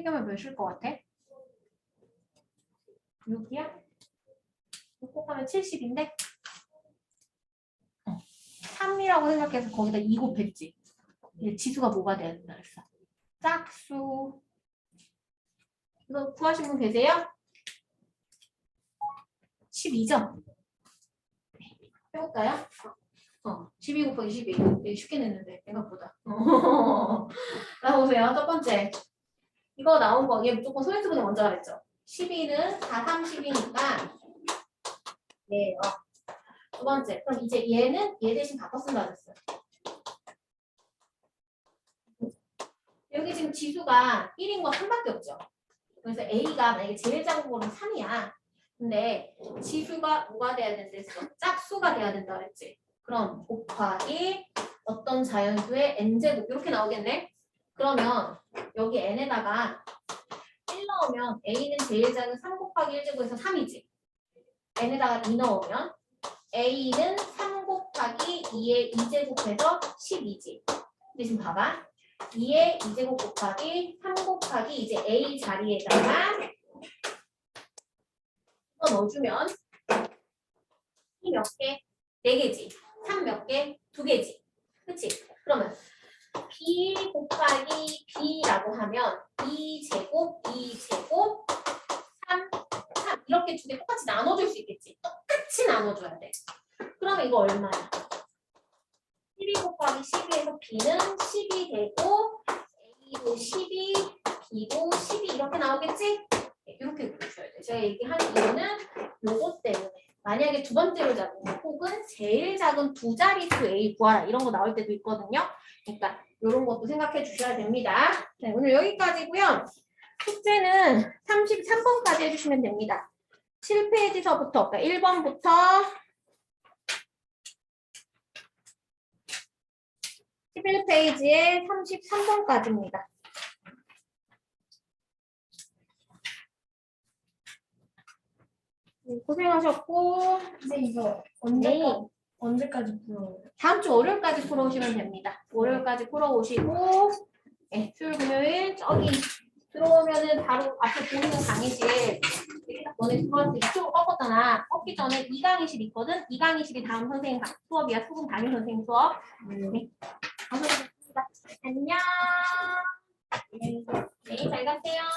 A: 해결하면 몇일 것 같아? 6이야? 6 곱하면 70인데? 3이라고 생각해서 거기다 2 곱했지. 이제 지수가 뭐가 돼야 된다 그랬어? 짝수. 이거 구하신 분 계세요? 12죠? 해볼까요? 12 곱하기 12. 되게 쉽게 냈는데 생각보다. 자 보세요. 첫 번째. 이거 나온 거 얘 무조건 소인수분해 먼저 하랬죠? 12는 4, 30이니까 얘예요. 두 번째. 그럼 이제 얘는 얘 대신 바꿔 쓴다 그랬어요. 여기 지금 지수가 1인 거 3밖에 없죠. 그래서 A가 만약에 제일 작은 거는 3이야. 근데 지수가 뭐가 돼야 된다 했어? 짝수가 돼야 된다 그랬지. 그럼 곱하기 어떤 자연수의 n제곱 이렇게 나오겠네. 그러면 여기 n에다가 1 넣으면 A는 제일 작은 3 곱하기 1제곱에서 3이지. n에다가 2 넣으면 A는 3 곱하기 2의 2제곱해서 12지. 근데 지금 봐봐. 2의 2제곱 곱하기 3 곱하기 이제 A 자리에다가 넣어주면 이 몇 개? 4개지. 3 몇 개? 2개지. 그치? 그러면 B 곱하기 B라고 하면 2제곱, 2제곱, 3, 3 이렇게 두 개 똑같이 나눠줄 수 있겠지. 똑같이 나눠줘야 돼. 그러면 이거 얼마야? 12 곱하기 12에서 B는 12 되고 A도 12, B도 12 이렇게 나오겠지? 네, 이렇게 그려줘야 돼. 제가 얘기하는 이유는 요것 때문에 만약에 두 번째로 작은 거 혹은 제일 작은 두 자릿수 A 구하라 이런 거 나올 때도 있거든요. 그러니까 이런 것도 생각해 주셔야 됩니다. 네, 오늘 여기까지고요. 숙제는 33번까지 해주시면 됩니다. 7페이지서부터 그러니까 1번부터 11페이지에 33번까지입니다. 고생하셨고
C: 근데 이거
A: 네.
C: 언제까지 풀어요?
A: 다음 주 월요일까지 풀어오시면 됩니다. 월요일까지 풀어오시고 네, 수요일 금요일 저기 들어오면은 바로 앞에 보이는 강의실 이렇게 딱 너네 들어왔을 때 이쪽으로 꺾었잖아. 꺾기 전에 2강의실 있거든. 2강의실이 다음 선생님 수업이야. 수금 담임 선생님 수업. 네. 감사합니다. 안녕. 네, 잘 가세요.